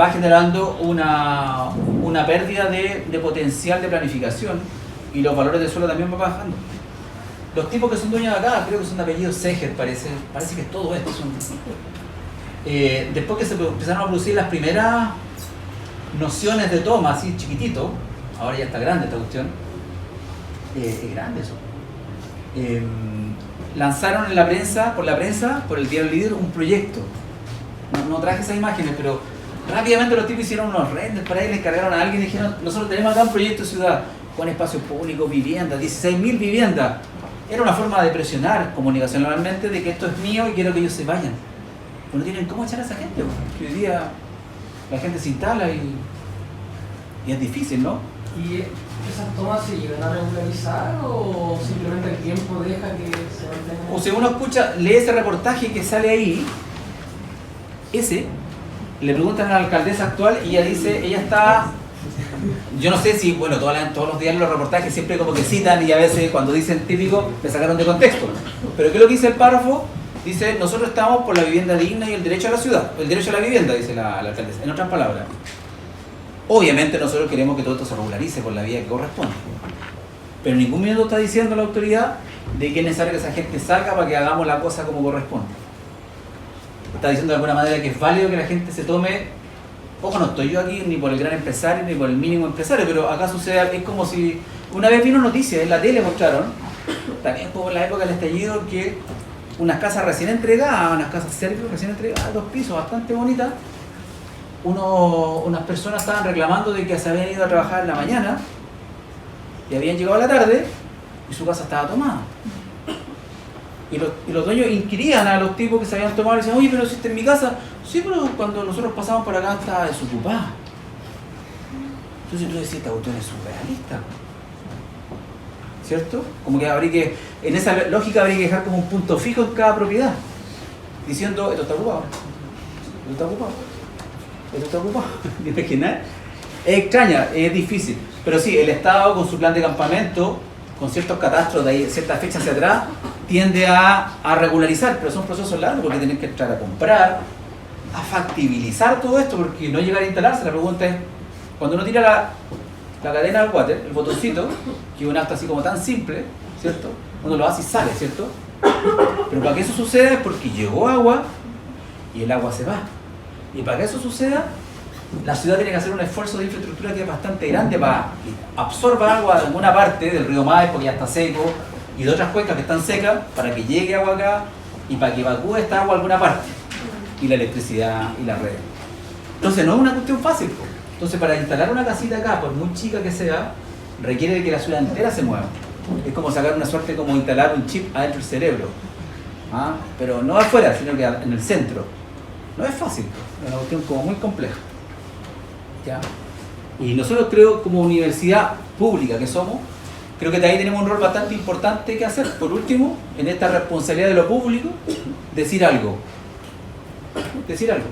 va generando una pérdida de potencial de planificación y los valores del suelo también van bajando. Los tipos que son dueños de acá, creo que son de apellido Seger, parece que es todo esto. Después que se empezaron a producir las primeras nociones de toma, así chiquitito, ahora ya está grande esta cuestión, es grande eso. Lanzaron en la prensa, por el diario Líder, un proyecto. No traje esas imágenes, pero rápidamente los tipos hicieron unos renders para ahí, les cargaron a alguien y dijeron, nosotros tenemos acá un proyecto de ciudad con espacios públicos, viviendas, 16.000 viviendas. Era una forma de presionar comunicacionalmente de que esto es mío y quiero que ellos se vayan. Pero no tienen cómo echar a esa gente, porque hoy día la gente se instala y es difícil, ¿no? ¿Y esas tomas se llegan a regularizar o simplemente el tiempo deja que se mantenga? O si uno escucha, lee ese reportaje que sale ahí, le preguntan a la alcaldesa actual y ella dice, ella está... Yo no sé si, bueno, todos los días los reportajes siempre como que citan y a veces cuando dicen típico me sacaron de contexto. Pero ¿qué es lo que dice el párrafo? Dice, nosotros estamos por la vivienda digna y el derecho a la ciudad, el derecho a la vivienda, dice la alcaldesa, en otras palabras. Obviamente nosotros queremos que todo esto se regularice por la vía que corresponde. Pero en ningún minuto está diciendo la autoridad de que es necesario que esa gente salga para que hagamos la cosa como corresponde. Está diciendo de alguna manera que es válido que la gente se tome, ojo, no estoy yo aquí ni por el gran empresario ni por el mínimo empresario, pero acá sucede, es como si una vez vino noticias, en la tele mostraron, también como en la época del estallido, que unas casas recién entregadas, unas casas Servio recién entregadas, 2 pisos, bastante bonitas, unas personas estaban reclamando de que se habían ido a trabajar en la mañana y habían llegado a la tarde y su casa estaba tomada. Y los dueños inquirían a los tipos que se habían tomado y decían, oye, pero si está en mi casa. Sí, pero cuando nosotros pasamos por acá estaba desocupada. Entonces tú decís, esta cuestión es surrealista, ¿cierto? Como que habría que, en esa lógica habría que dejar como un punto fijo en cada propiedad, diciendo, esto está ocupado, esto está ocupado, esto está ocupado. ¿Te imaginas? Es extraña, es difícil, pero sí, el Estado con su plan de campamento, con ciertos catastros de ahí, ciertas fechas hacia atrás, tiende a regularizar, pero son procesos largos porque tienen que entrar a comprar, a factibilizar todo esto, porque no llegar a instalarse. La pregunta es, cuando uno tira la cadena al water, el botoncito, que es un acto así como tan simple, ¿cierto? Uno lo hace y sale, ¿cierto? Pero para que eso suceda es porque llegó agua y el agua se va. Y para que eso suceda, la ciudad tiene que hacer un esfuerzo de infraestructura que es bastante grande para que absorba agua de alguna parte del río Maipo, que ya está seco, y de otras cuencas que están secas, para que llegue agua acá y para que evacúe esta agua a alguna parte, y la electricidad y la red. Entonces no es una cuestión fácil, po. Entonces para instalar una casita acá, por muy chica que sea, requiere de que la ciudad entera se mueva. Es como sacar una suerte, como instalar un chip adentro del cerebro, ¿ah? Pero no afuera, sino que en el centro. No es fácil, es una cuestión como muy compleja, ¿ya? Y nosotros, creo, como universidad pública que somos, creo que de ahí tenemos un rol bastante importante que hacer. Por último, en esta responsabilidad de lo público, decir algo. Decir algo.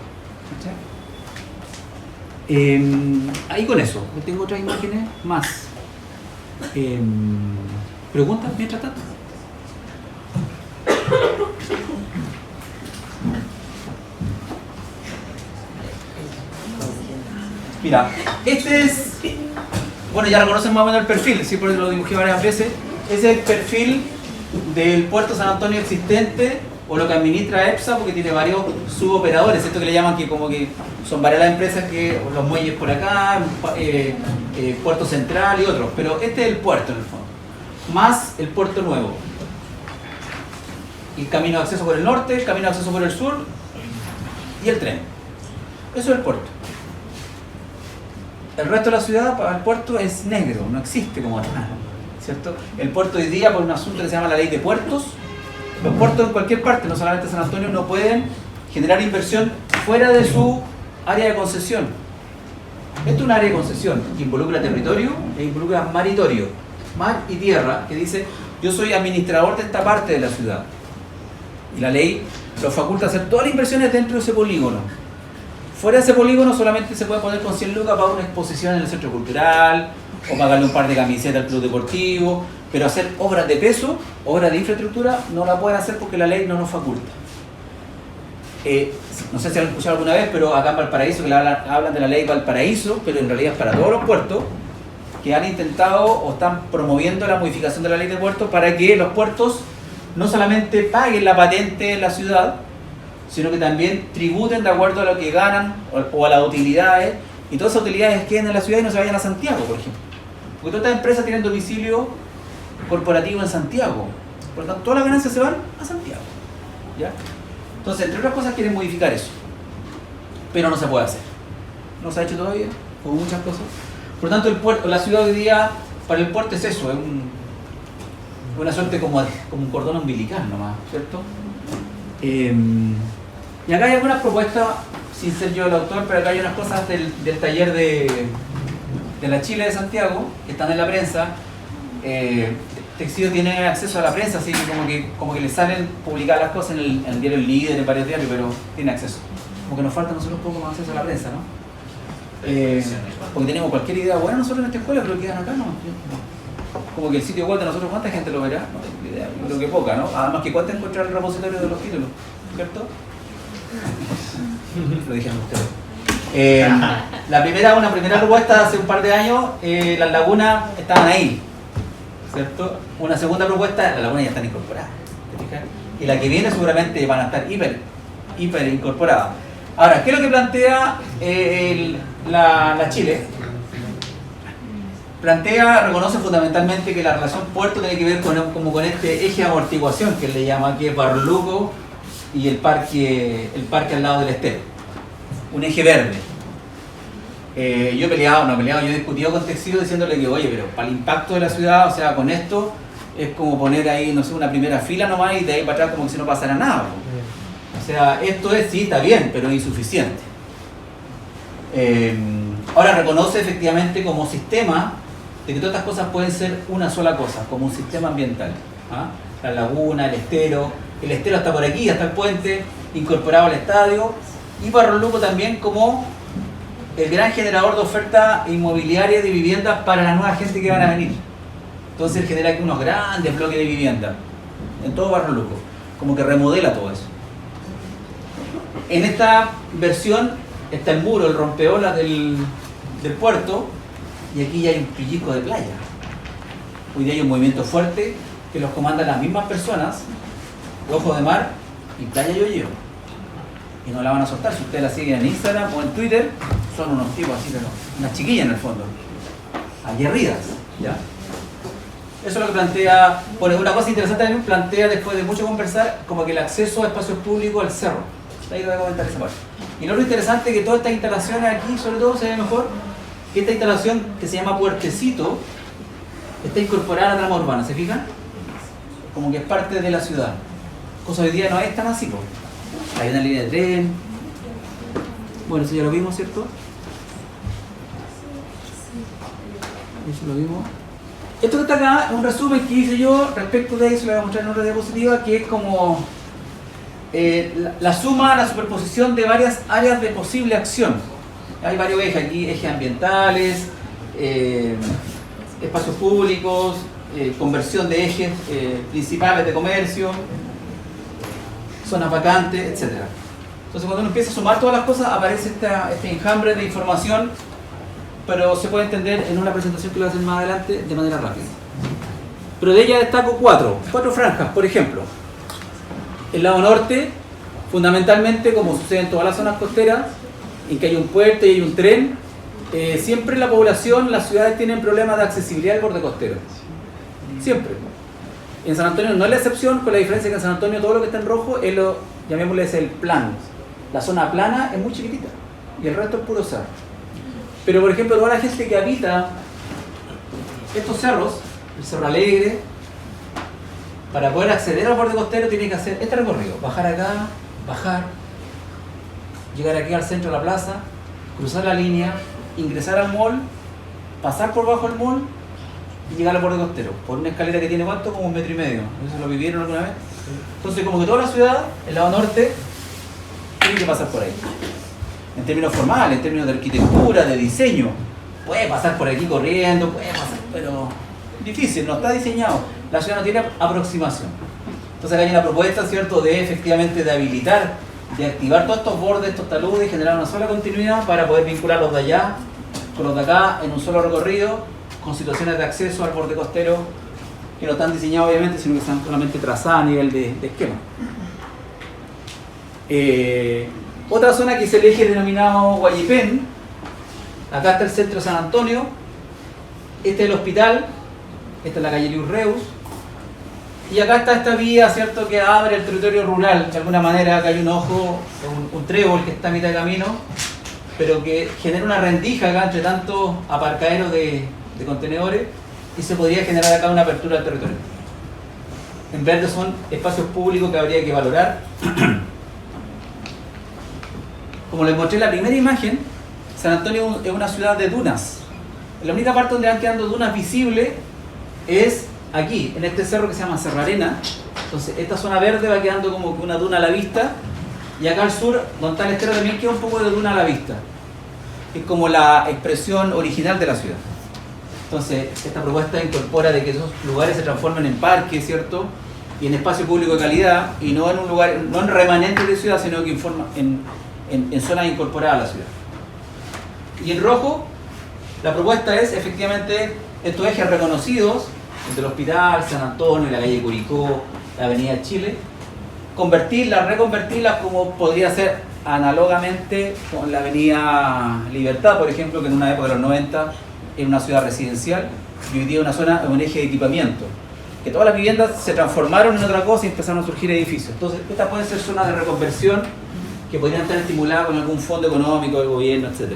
Ahí con eso, tengo otras imágenes más. ¿Preguntas mientras tanto? Mira, este es, bueno, ya lo conocen más o menos el perfil, sí, porque lo dibujé varias veces. Ese es el perfil del puerto San Antonio existente, o lo que administra EPSA, porque tiene varios suboperadores, esto que le llaman, que como que son varias las empresas, que los muelles por acá, puerto central y otros, pero este es el puerto en el fondo, más el puerto nuevo, el camino de acceso por el norte, el camino de acceso por el sur y el tren. Eso es el puerto. El resto de la ciudad, para el puerto, es negro, no existe como tal, ¿cierto? El puerto hoy día, por un asunto que se llama la ley de puertos, los puertos en cualquier parte, no solamente San Antonio, no pueden generar inversión fuera de su área de concesión. Esto es un área de concesión que involucra territorio e involucra maritorio, mar y tierra, que dice, yo soy administrador de esta parte de la ciudad. Y la ley los faculta a hacer todas las inversiones dentro de ese polígono. Fuera de ese polígono solamente se puede poner con 100 lucas para una exposición en el centro cultural, o pagarle un par de camisetas al club deportivo, pero hacer obras de peso, obras de infraestructura, no la pueden hacer porque la ley no nos faculta. No sé si han escuchado alguna vez, pero acá en Valparaíso, que hablan de la ley Valparaíso, pero en realidad es para todos los puertos, que han intentado o están promoviendo la modificación de la ley de puertos para que los puertos no solamente paguen la patente en la ciudad, sino que también tributen de acuerdo a lo que ganan o a las utilidades, y todas esas utilidades queden en la ciudad y no se vayan a Santiago, por ejemplo. Porque todas estas empresas tienen domicilio corporativo en Santiago, por lo tanto todas las ganancias se van a Santiago, ¿ya? Entonces, entre otras cosas, quieren modificar eso, pero no se puede hacer, no se ha hecho todavía, como muchas cosas. Por lo tanto, el puerto, la ciudad hoy día, para el puerto es eso, es una suerte como un cordón umbilical nomás, ¿cierto? Y acá hay algunas propuestas, sin ser yo el autor, pero acá hay unas cosas del taller de la Chile de Santiago, que están en la prensa. Textilio tiene acceso a la prensa, así que como que le salen publicar las cosas en el diario El Líder, en varios diarios, pero tiene acceso. Como que nos falta a nosotros un poco más acceso a la prensa, ¿no? Porque tenemos cualquier idea buena nosotros en esta escuela, pero quedan acá, ¿no? Como que el sitio web de nosotros, ¿cuánta gente lo verá? No tengo idea, yo creo que poca, ¿no? Además que cuánta encontrar el repositorio de los títulos, ¿cierto? Lo dijeron ustedes. Una primera propuesta hace un par de años, las lagunas estaban ahí. ¿cierto? Una segunda propuesta, las lagunas ya están incorporadas, ¿te fijas? Y la que viene seguramente van a estar hiper incorporadas. Ahora, ¿qué es lo que plantea la Chile? Reconoce fundamentalmente que la relación puerto tiene que ver con este eje de amortiguación que él le llama, que es Barrio Luco y el parque al lado del estero. Un eje verde. Yo he discutido con Texilo diciéndole que, oye, pero para el impacto de la ciudad, o sea, con esto es como poner ahí, no sé, una primera fila nomás y de ahí para atrás como que si no pasara nada. O sea, esto sí, está bien, pero es insuficiente. Ahora reconoce efectivamente como sistema de que todas estas cosas pueden ser una sola cosa, como un sistema ambiental. ¿Ah? La laguna, el estero está por aquí, hasta el puente, incorporado al estadio, y Barrio Luco también como el gran generador de oferta inmobiliaria de viviendas para la nueva gente que van a venir. Entonces él genera aquí unos grandes bloques de vivienda en todo Barrio Luco, como que remodela todo eso. En esta versión está el muro, el rompeolas del puerto, y aquí ya hay un pellizco de playa. Hoy día hay un movimiento fuerte que los comandan las mismas personas, Ojo de Mar y Playa Yoyo. Y no la van a soltar. Si ustedes la siguen en Instagram o en Twitter, son unos tipos así, pero unas chiquillas en el fondo, aguerridas, ¿ya? Eso es lo que plantea. Bueno, una cosa interesante también plantea, después de mucho conversar, como que el acceso a espacios públicos al cerro. Ahí voy a comentar esa parte. Y lo interesante es que todas estas instalaciones aquí, sobre todo, se ve mejor que esta instalación que se llama Puertecito está incorporada a la trama urbana, ¿se fijan? Como que es parte de la ciudad. Cosa hoy día no es tan así, pues. Hay una línea de tren. Bueno, eso ya lo vimos, ¿cierto? Eso lo vimos. Esto que está acá es un resumen que hice yo respecto de eso, lo voy a mostrar en otra diapositiva, que es como la suma, la superposición de varias áreas de posible acción. Hay varios ejes aquí, ejes ambientales, espacios públicos, conversión de ejes principales de comercio, zonas vacantes, etc. Entonces cuando uno empieza a sumar todas las cosas aparece este enjambre de información, pero se puede entender en una presentación que lo voy a hacer más adelante de manera rápida. Pero de ella destaco cuatro franjas, por ejemplo. El lado norte, fundamentalmente, como sucede en todas las zonas costeras, en que hay un puerto y hay un tren, siempre la población, las ciudades tienen problemas de accesibilidad al borde costero. Siempre. En San Antonio no es la excepción, con la diferencia que en San Antonio todo lo que está en rojo es llamémosle, es el plano. La zona plana es muy chiquitita y el resto es puro cerro. Pero por ejemplo, toda la gente que habita estos cerros, el Cerro Alegre, para poder acceder al borde costero tiene que hacer este recorrido, bajar acá, llegar aquí al centro de la plaza, cruzar la línea, ingresar al mall, pasar por bajo el mall y llegar al borde costero, por una escalera que tiene ¿cuánto? Como 1,5 metros. ¿Eso lo vivieron alguna vez? Entonces como que toda la ciudad, el lado norte, tiene que pasar por ahí. En términos formales, en términos de arquitectura, de diseño, puede pasar por aquí corriendo, puede pasar, pero difícil, no está diseñado. La ciudad no tiene aproximación. Entonces acá hay una propuesta, ¿cierto?, de efectivamente de habilitar, de activar todos estos bordes, estos taludes y generar una sola continuidad para poder vincular los de allá con los de acá en un solo recorrido, con situaciones de acceso al borde costero que no están diseñados obviamente, sino que están solamente trazadas a nivel de esquema. Otra zona que es el eje denominado Guayipén. Acá está el centro de San Antonio, este es el hospital, esta es la calle Lius Reus, y acá está esta vía, ¿cierto?, que abre el territorio rural. De alguna manera acá hay un ojo, un trébol que está a mitad de camino, pero que genera una rendija acá entre tantos aparcaderos de contenedores, y se podría generar acá una apertura del territorio. En verde son espacios públicos que habría que valorar. Como les mostré en la primera imagen, San Antonio es una ciudad de dunas. La única parte donde van quedando dunas visibles es aquí, en este cerro que se llama Cerro Arena. Entonces esta zona verde va quedando como que una duna a la vista, y acá al sur, donde está el estero, también queda un poco de duna a la vista. Es como la expresión original de la ciudad. Entonces esta propuesta incorpora de que esos lugares se transformen en parques, ¿cierto?, y en espacio público de calidad, y no en un lugar, no en remanentes de ciudad, sino que en zonas incorporadas a la ciudad. Y en rojo, la propuesta es efectivamente estos ejes reconocidos entre el Hospital, San Antonio, la calle Curicó, la Avenida Chile, reconvertirlas como podría ser análogamente con la Avenida Libertad, por ejemplo, que en una época de los 90 era una ciudad residencial y hoy día una zona, un eje de equipamiento. Que todas las viviendas se transformaron en otra cosa y empezaron a surgir edificios. Entonces, estas pueden ser zonas de reconversión que podrían estar estimuladas con algún fondo económico del gobierno, etc.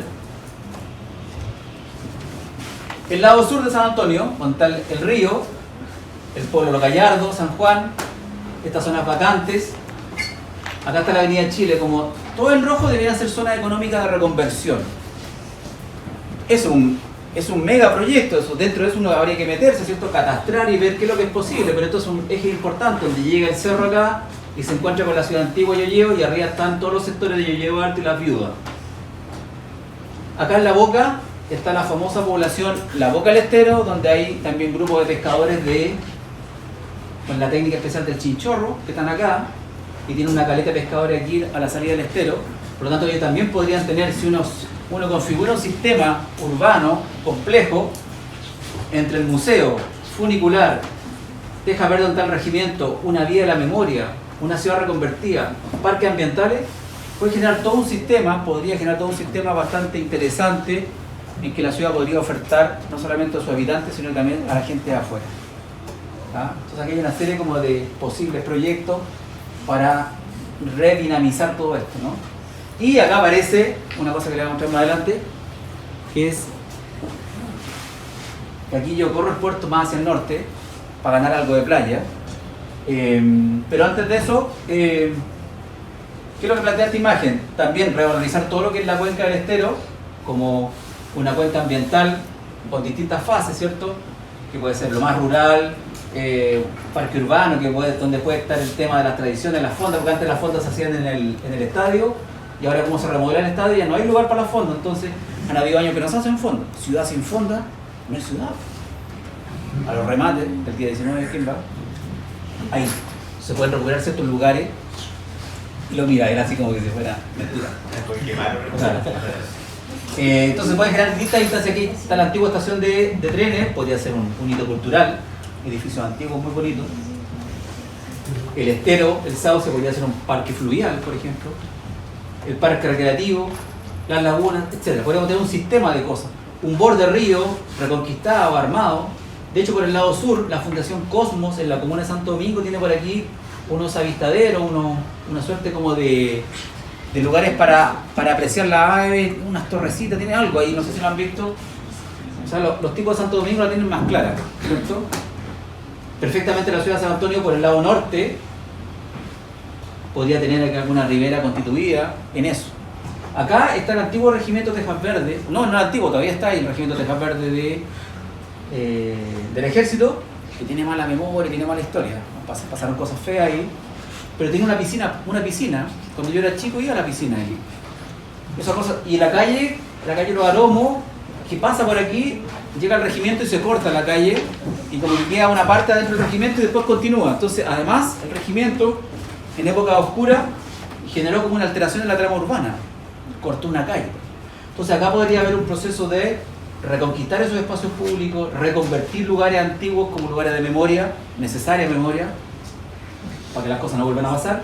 El lado sur de San Antonio, donde está el río, el pueblo Los Gallardos, San Juan, estas zonas vacantes. Acá está la Avenida Chile, como todo el rojo debería ser zona económica de reconversión. Es un megaproyecto, dentro de eso uno habría que meterse, ¿cierto? Catastrar y ver qué es lo que es posible, pero esto es un eje importante donde llega el cerro acá y se encuentra con la ciudad antigua de Yoyeo y arriba están todos los sectores de Yoyeo Alto y Las Viudas. Acá en La Boca está la famosa población La Boca del Estero, donde hay también grupos de pescadores con la técnica especial del chinchorro, que están acá, y tienen una caleta de pescadores aquí a la salida del estero. Por lo tanto, ellos también podrían tener, si uno configura un sistema urbano complejo entre el museo, funicular, Teja Verde donde está el regimiento, una vía de la memoria, una ciudad reconvertida, parques ambientales, podría generar todo un sistema bastante interesante en que la ciudad podría ofertar no solamente a sus habitantes, sino también a la gente de afuera. ¿Ah? Entonces aquí hay una serie como de posibles proyectos para redinamizar todo esto, ¿no? Y acá aparece una cosa que le voy a mostrar más adelante, que es que aquí yo corro el puerto más hacia el norte para ganar algo de playa. Pero antes de eso, ¿qué es lo que plantea esta imagen? También revalorizar todo lo que es la cuenca del estero como una cuenca ambiental con distintas fases, ¿cierto? Que puede ser lo más rural, parque urbano, donde puede estar el tema de las tradiciones, las fondas, porque antes las fondas se hacían en el estadio y ahora como se remodela el estadio ya no hay lugar para las fondas, entonces han habido años que no se hacen fondas. Ciudad sin fonda no es ciudad. A los remates del día 19 de ¿quién va? Ahí se pueden recuperar ciertos lugares y lo mira, era así como que si fuera mentira. Claro. Entonces pueden generar distintas instancias. Aquí está la antigua estación de trenes, podría ser un hito cultural, edificios antiguos muy bonitos. El estero, el sauce, podría ser un parque fluvial, por ejemplo. El parque recreativo, las lagunas, etc. Podríamos tener un sistema de cosas. Un borde río reconquistado, armado. De hecho, por el lado sur, la Fundación Cosmos en la comuna de Santo Domingo tiene por aquí unos avistaderos, una suerte como de lugares para apreciar la ave, unas torrecitas, tiene algo ahí, no sé si lo han visto. O sea, los tipos de Santo Domingo la tienen más clara, ¿cierto? Perfectamente la ciudad de San Antonio por el lado norte podría tener aquí alguna ribera constituida en eso. Acá está el antiguo regimiento Tejas Verde, no es antiguo, todavía está ahí el regimiento Tejas Verde del ejército, que tiene mala memoria, tiene mala historia, pasaron cosas feas ahí, pero tiene una piscina, cuando yo era chico iba a la piscina ahí. Esa cosa, y la calle Los Aromos, que pasa por aquí, llega al regimiento y se corta la calle, y como que queda una parte adentro del regimiento y después continúa. Entonces, además, el regimiento, en época oscura, generó como una alteración en la trama urbana, cortó una calle. Entonces acá podría haber un proceso de reconquistar esos espacios públicos, reconvertir lugares antiguos como lugares de memoria, necesaria memoria, para que las cosas no vuelvan a pasar.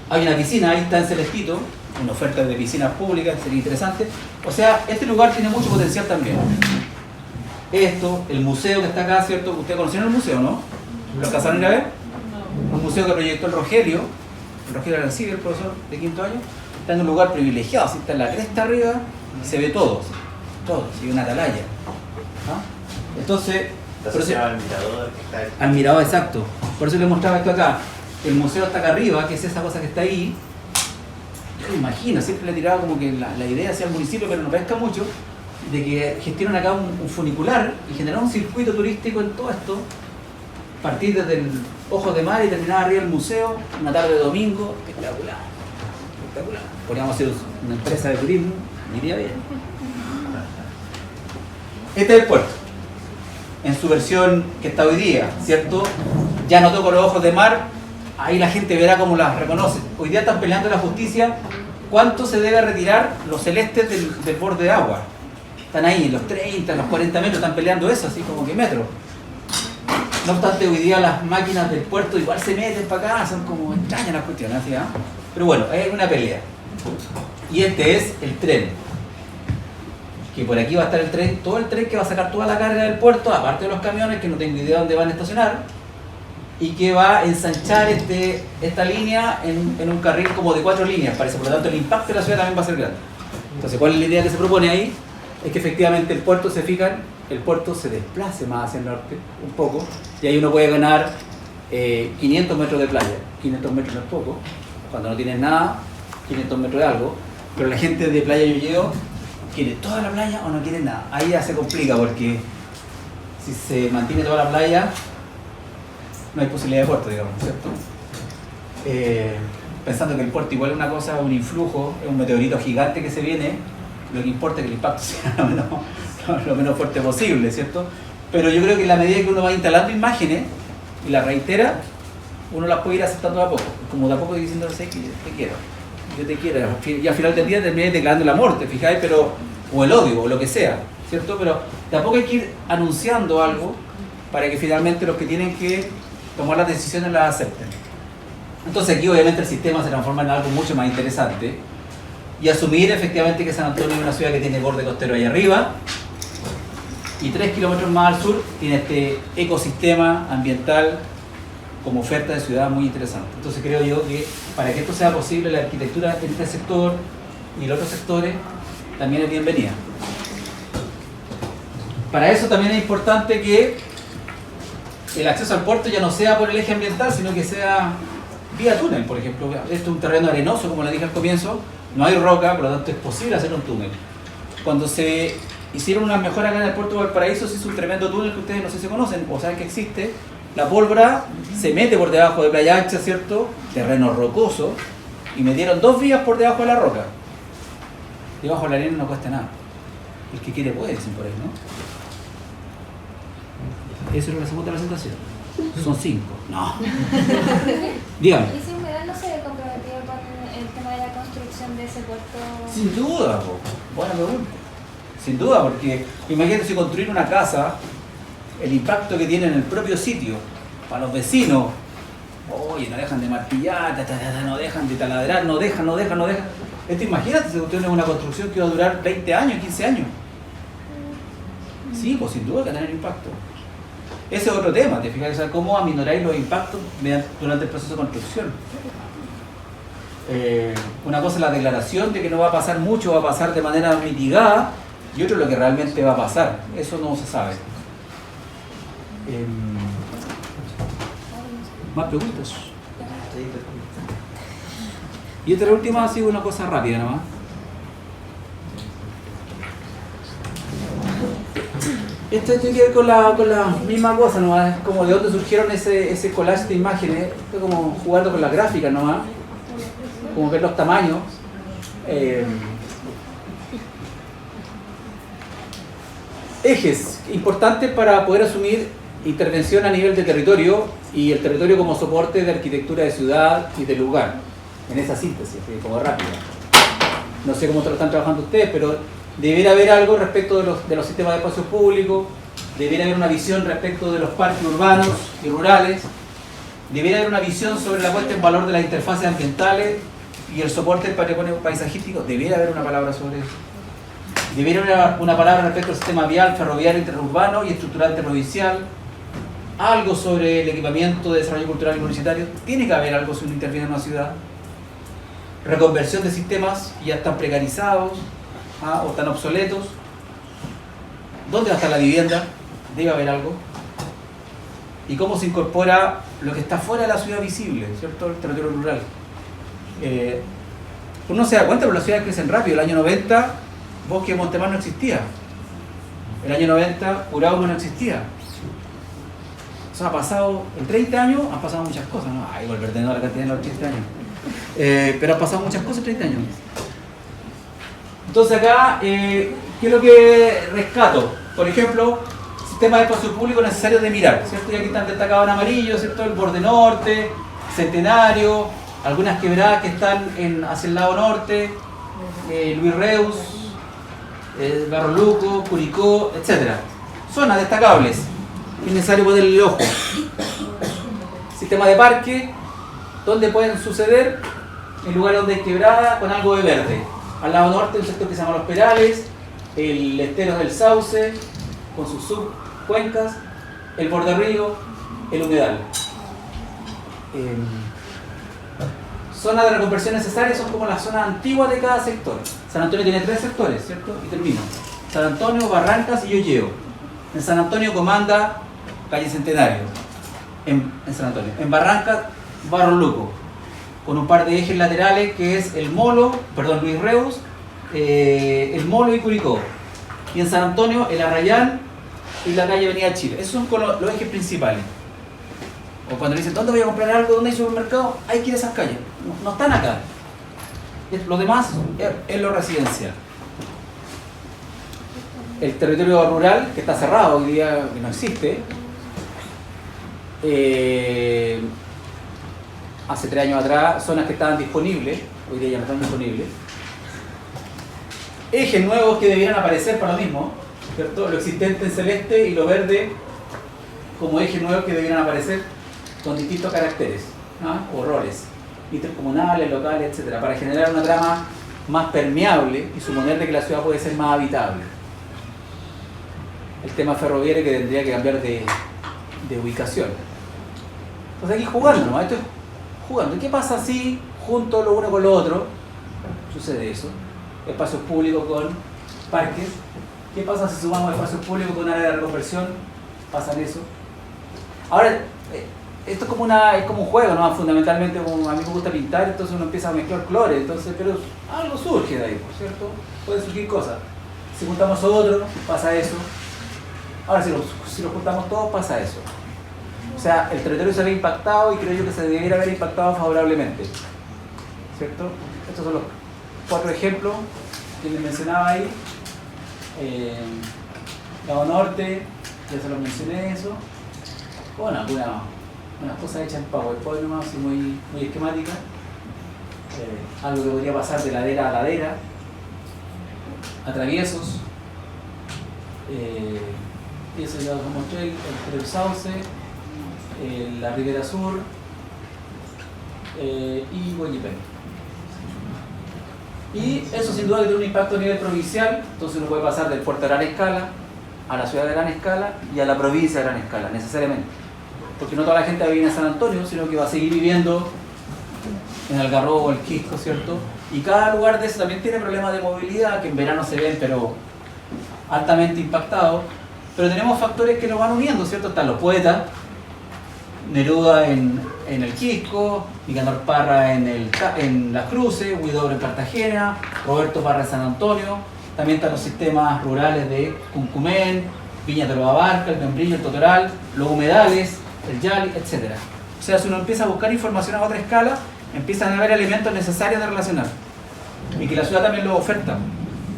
Hay una piscina, ahí está en Celestito, una oferta de piscinas públicas, sería interesante. O sea, este lugar tiene mucho potencial también. Esto, el museo que está acá, ¿cierto? Ustedes conocieron el museo, ¿no? ¿Lo alcanzaron a ir a ver? Un museo que proyectó el Rogelio Arancibia, el profesor de quinto año, está en un lugar privilegiado, así está en la cresta arriba, y se ve todo, y una atalaya. ¿Ah? Entonces, está asociado al mirador que está ahí. Al mirador, exacto. Por eso les mostraba esto acá. El museo está acá arriba, que es esa cosa que está ahí. Yo me imagino, siempre le he tirado como que la idea hacia el municipio, pero no pesca mucho, de que gestionan acá un funicular y generar un circuito turístico en todo esto, partir desde el Ojo de Mar y terminar arriba del museo, una tarde de domingo, espectacular. Podríamos hacer una empresa de turismo, iría bien. Este es el puerto, en su versión que está hoy día, ¿cierto? Ya no toco los Ojos de Mar, ahí la gente verá cómo las reconoce. Hoy día están peleando la justicia, ¿cuánto se debe retirar los celestes del borde de agua? Están ahí, en los 30, en los 40 metros, están peleando eso, así como que metros. No obstante, hoy día las máquinas del puerto igual se meten para acá, son como extrañas las cuestiones, ¿sí? Pero bueno, hay una pelea. Y este es el tren. Que por aquí va a estar el tren, todo el tren que va a sacar toda la carga del puerto, aparte de los camiones, que no tengo idea dónde van a estacionar, y que va a ensanchar esta línea en un carril como de 4 líneas, parece. Por lo tanto, el impacto de la ciudad también va a ser grande. Entonces, ¿cuál es la idea que se propone ahí? Es que efectivamente el puerto, se fijan, el puerto se desplace más hacia el norte, un poco, y ahí uno puede ganar 500 metros de playa. 500 metros no es poco, cuando no tienes nada, 500 metros de algo, pero la gente de Playa Yoyeo quiere toda la playa o no quiere nada. Ahí ya se complica porque si se mantiene toda la playa, no hay posibilidad de puerto, digamos, ¿cierto? Pensando que el puerto igual es una cosa, un influjo, es un meteorito gigante que se viene, lo que importa es que el impacto sea lo menos fuerte posible, ¿cierto? Pero yo creo que en la medida que uno va instalando imágenes y las reitera, uno las puede ir aceptando de a poco. Como de a poco diciendo, sé que te quiero, yo te quiero, y al final del día terminé declarando el amor, ¿te fijáis? Pero, o el odio, o lo que sea, ¿cierto? Pero de a poco hay que ir anunciando algo para que finalmente los que tienen que tomar las decisiones las acepten. Entonces aquí obviamente el sistema se transforma en algo mucho más interesante y asumir efectivamente que San Antonio es una ciudad que tiene borde costero ahí arriba y 3 kilómetros más al sur tiene este ecosistema ambiental como oferta de ciudad muy interesante. Entonces creo yo que para que esto sea posible, la arquitectura en este sector y en los otros sectores también es bienvenida. Para eso también es importante que el acceso al puerto ya no sea por el eje ambiental, sino que sea vía túnel, por ejemplo. Esto es un terreno arenoso, como le dije al comienzo, no hay roca, por lo tanto es posible hacer un túnel. Cuando se hicieron unas mejoras acá en el puerto de Valparaíso, se hizo un tremendo túnel que ustedes no sé si conocen o saben que existe. La pólvora se mete por debajo de Playa Ancha, ¿cierto? Terreno rocoso, y metieron 2 vías por debajo de la roca. Debajo de la arena no cuesta nada. El que quiere puede, dicen por ahí, ¿no? Eso es la segunda presentación. Son 5. No. Dígame. ¿Y si Humedal no se ve comprometido con el tema de la construcción de ese puerto? Sin duda, po. Buena pregunta. Sin duda, porque imagínate si construir una casa, el impacto que tiene en el propio sitio, para los vecinos, oye, no dejan de martillar, no dejan de taladrar, no dejan. Esto imagínate si usted es una construcción que va a durar 20 años, 15 años. Sí, pues sin duda que va a tener impacto. Ese es otro tema, te fijas, cómo aminoráis los impactos durante el proceso de construcción. Una cosa es la declaración de que no va a pasar mucho, va a pasar de manera mitigada, y otro es lo que realmente va a pasar. Eso no se sabe. ¿Más preguntas? Y esta última ha sido una cosa rápida nomás. Esto tiene que ver con la misma cosa nomás, como de dónde surgieron ese collage de imágenes, esto como jugando con las gráficas nomás, como ver los tamaños. Ejes importantes para poder asumir intervención a nivel de territorio y el territorio como soporte de arquitectura de ciudad y de lugar, en esa síntesis, como rápida. No sé cómo lo están trabajando ustedes, pero debiera haber algo respecto de los sistemas de espacios públicos, debiera haber una visión respecto de los parques urbanos y rurales, debiera haber una visión sobre la puesta en valor de las interfaces ambientales y el soporte del patrimonio paisajístico, debiera haber una palabra sobre eso. Debiera haber una palabra respecto al sistema vial, ferroviario, interurbano y estructural interprovincial, algo sobre el equipamiento de desarrollo cultural y universitario, tiene que haber algo si uno interviene en una ciudad. Reconversión de sistemas que ya están precarizados, o están obsoletos. ¿Dónde va a estar la vivienda? Debe haber algo. Y cómo se incorpora lo que está fuera de la ciudad visible, ¿cierto? El territorio rural. Uno se da cuenta, pero las ciudades crecen rápido. El año 90, Bosque de Montemar no existía. El año 90, Curauno no existía. O sea, ha pasado, en 30 años han pasado muchas cosas, ¿no? Ay, volver de nuevo a la cantidad de los 30 años. Pero han pasado muchas cosas en 30 años. Entonces acá, ¿qué es lo que rescato? Por ejemplo, sistemas de espacio público necesarios de mirar, ¿cierto? Y aquí están destacados en amarillo, ¿cierto? El borde norte, Centenario, algunas quebradas que están hacia el lado norte, Luis Reus, Barro Luco, Curicó, etc. Zonas destacables. es necesario ponerle el ojo. Sistema de parque, donde pueden suceder en lugares donde hay quebrada con algo de verde. Al lado norte un sector que se llama Los Perales, el estero del Sauce con sus subcuencas, el borde río, el humedal. Zonas de reconversión necesarias son como las zonas antiguas de cada sector. San Antonio tiene 3 sectores, ¿cierto? Y termino. San Antonio, Barrancas y Yoyeo. En San Antonio comanda calle Centenario. En San Antonio. En Barrancas, Barro Luco, con un par de ejes laterales que es el Molo, perdón, Luis Reus, el Molo y Curicó. Y en San Antonio, el Arrayán y la calle Avenida Chile. Esos son los ejes principales. O cuando le dicen, ¿dónde voy a comprar algo? ¿Dónde hay supermercado? Hay que ir a esas calles. No están acá. Lo demás es lo residencial. El territorio rural, que está cerrado hoy día, que no existe, hace 3 años atrás, zonas que estaban disponibles, hoy día ya no están disponibles. Ejes nuevos que debieran aparecer para lo mismo, ¿cierto? Lo existente en celeste y lo verde como ejes nuevos que debieran aparecer con distintos caracteres, ¿no? O roles, intercomunales, locales, etc., para generar una trama más permeable y suponer de que la ciudad puede ser más habitable. El tema ferroviario que tendría que cambiar de ubicación. Entonces aquí jugando, ¿no? Esto es jugando. ¿Qué pasa si junto lo uno con lo otro sucede eso? Espacios públicos con parques. ¿Qué pasa si sumamos espacios públicos con área de reconversión? Pasan eso. Ahora, esto es como un juego, ¿no? Fundamentalmente, como a mí me gusta pintar, entonces uno empieza a mezclar colores, entonces, pero algo surge de ahí, ¿cierto? Pueden surgir cosas. Si juntamos otro, pasa eso. Ahora, si los juntamos todos, pasa eso. O sea, el territorio se ve impactado y creo yo que se debiera haber impactado favorablemente, ¿cierto? Estos son los 4 ejemplos que les mencionaba ahí. Lago Norte, ya se los mencioné eso. Bueno, unas cosas hechas en PowerPoint nomás, así muy esquemáticas. Algo que podría pasar de ladera a ladera. Atraviesos. Y eso ya os mostré, el Sauce, la Ribera Sur y Guayipén. Y eso sin duda que tiene un impacto a nivel provincial, entonces uno puede pasar del puerto de gran escala a la ciudad de gran escala y a la provincia de gran escala, necesariamente. Porque no toda la gente va a vivir en San Antonio, sino que va a seguir viviendo en Algarrobo, el Quisco, ¿cierto? Y cada lugar de eso también tiene problemas de movilidad, que en verano se ven, pero altamente impactados. Pero tenemos factores que nos van uniendo, ¿cierto? Están los poetas, Neruda en el Quisco, Nicanor Parra en Las Cruces, Huidobro en Cartagena, Roberto Parra en San Antonio. También están los sistemas rurales de Cuncumén, Viña de los Abarca, el Membrillo, el Totoral, los humedales, el Yali, etc. O sea, si uno empieza a buscar información a otra escala, empiezan a haber elementos necesarios de relacionar. Y que la ciudad también los oferta.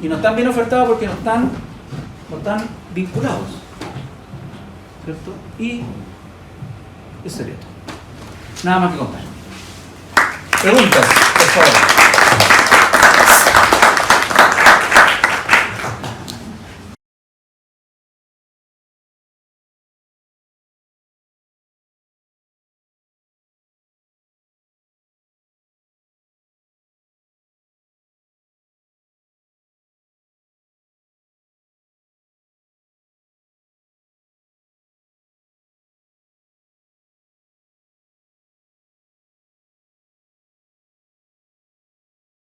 Y no están bien ofertados porque no están vinculados, ¿cierto? Y eso sería todo. Nada más que contar. Preguntas, por favor.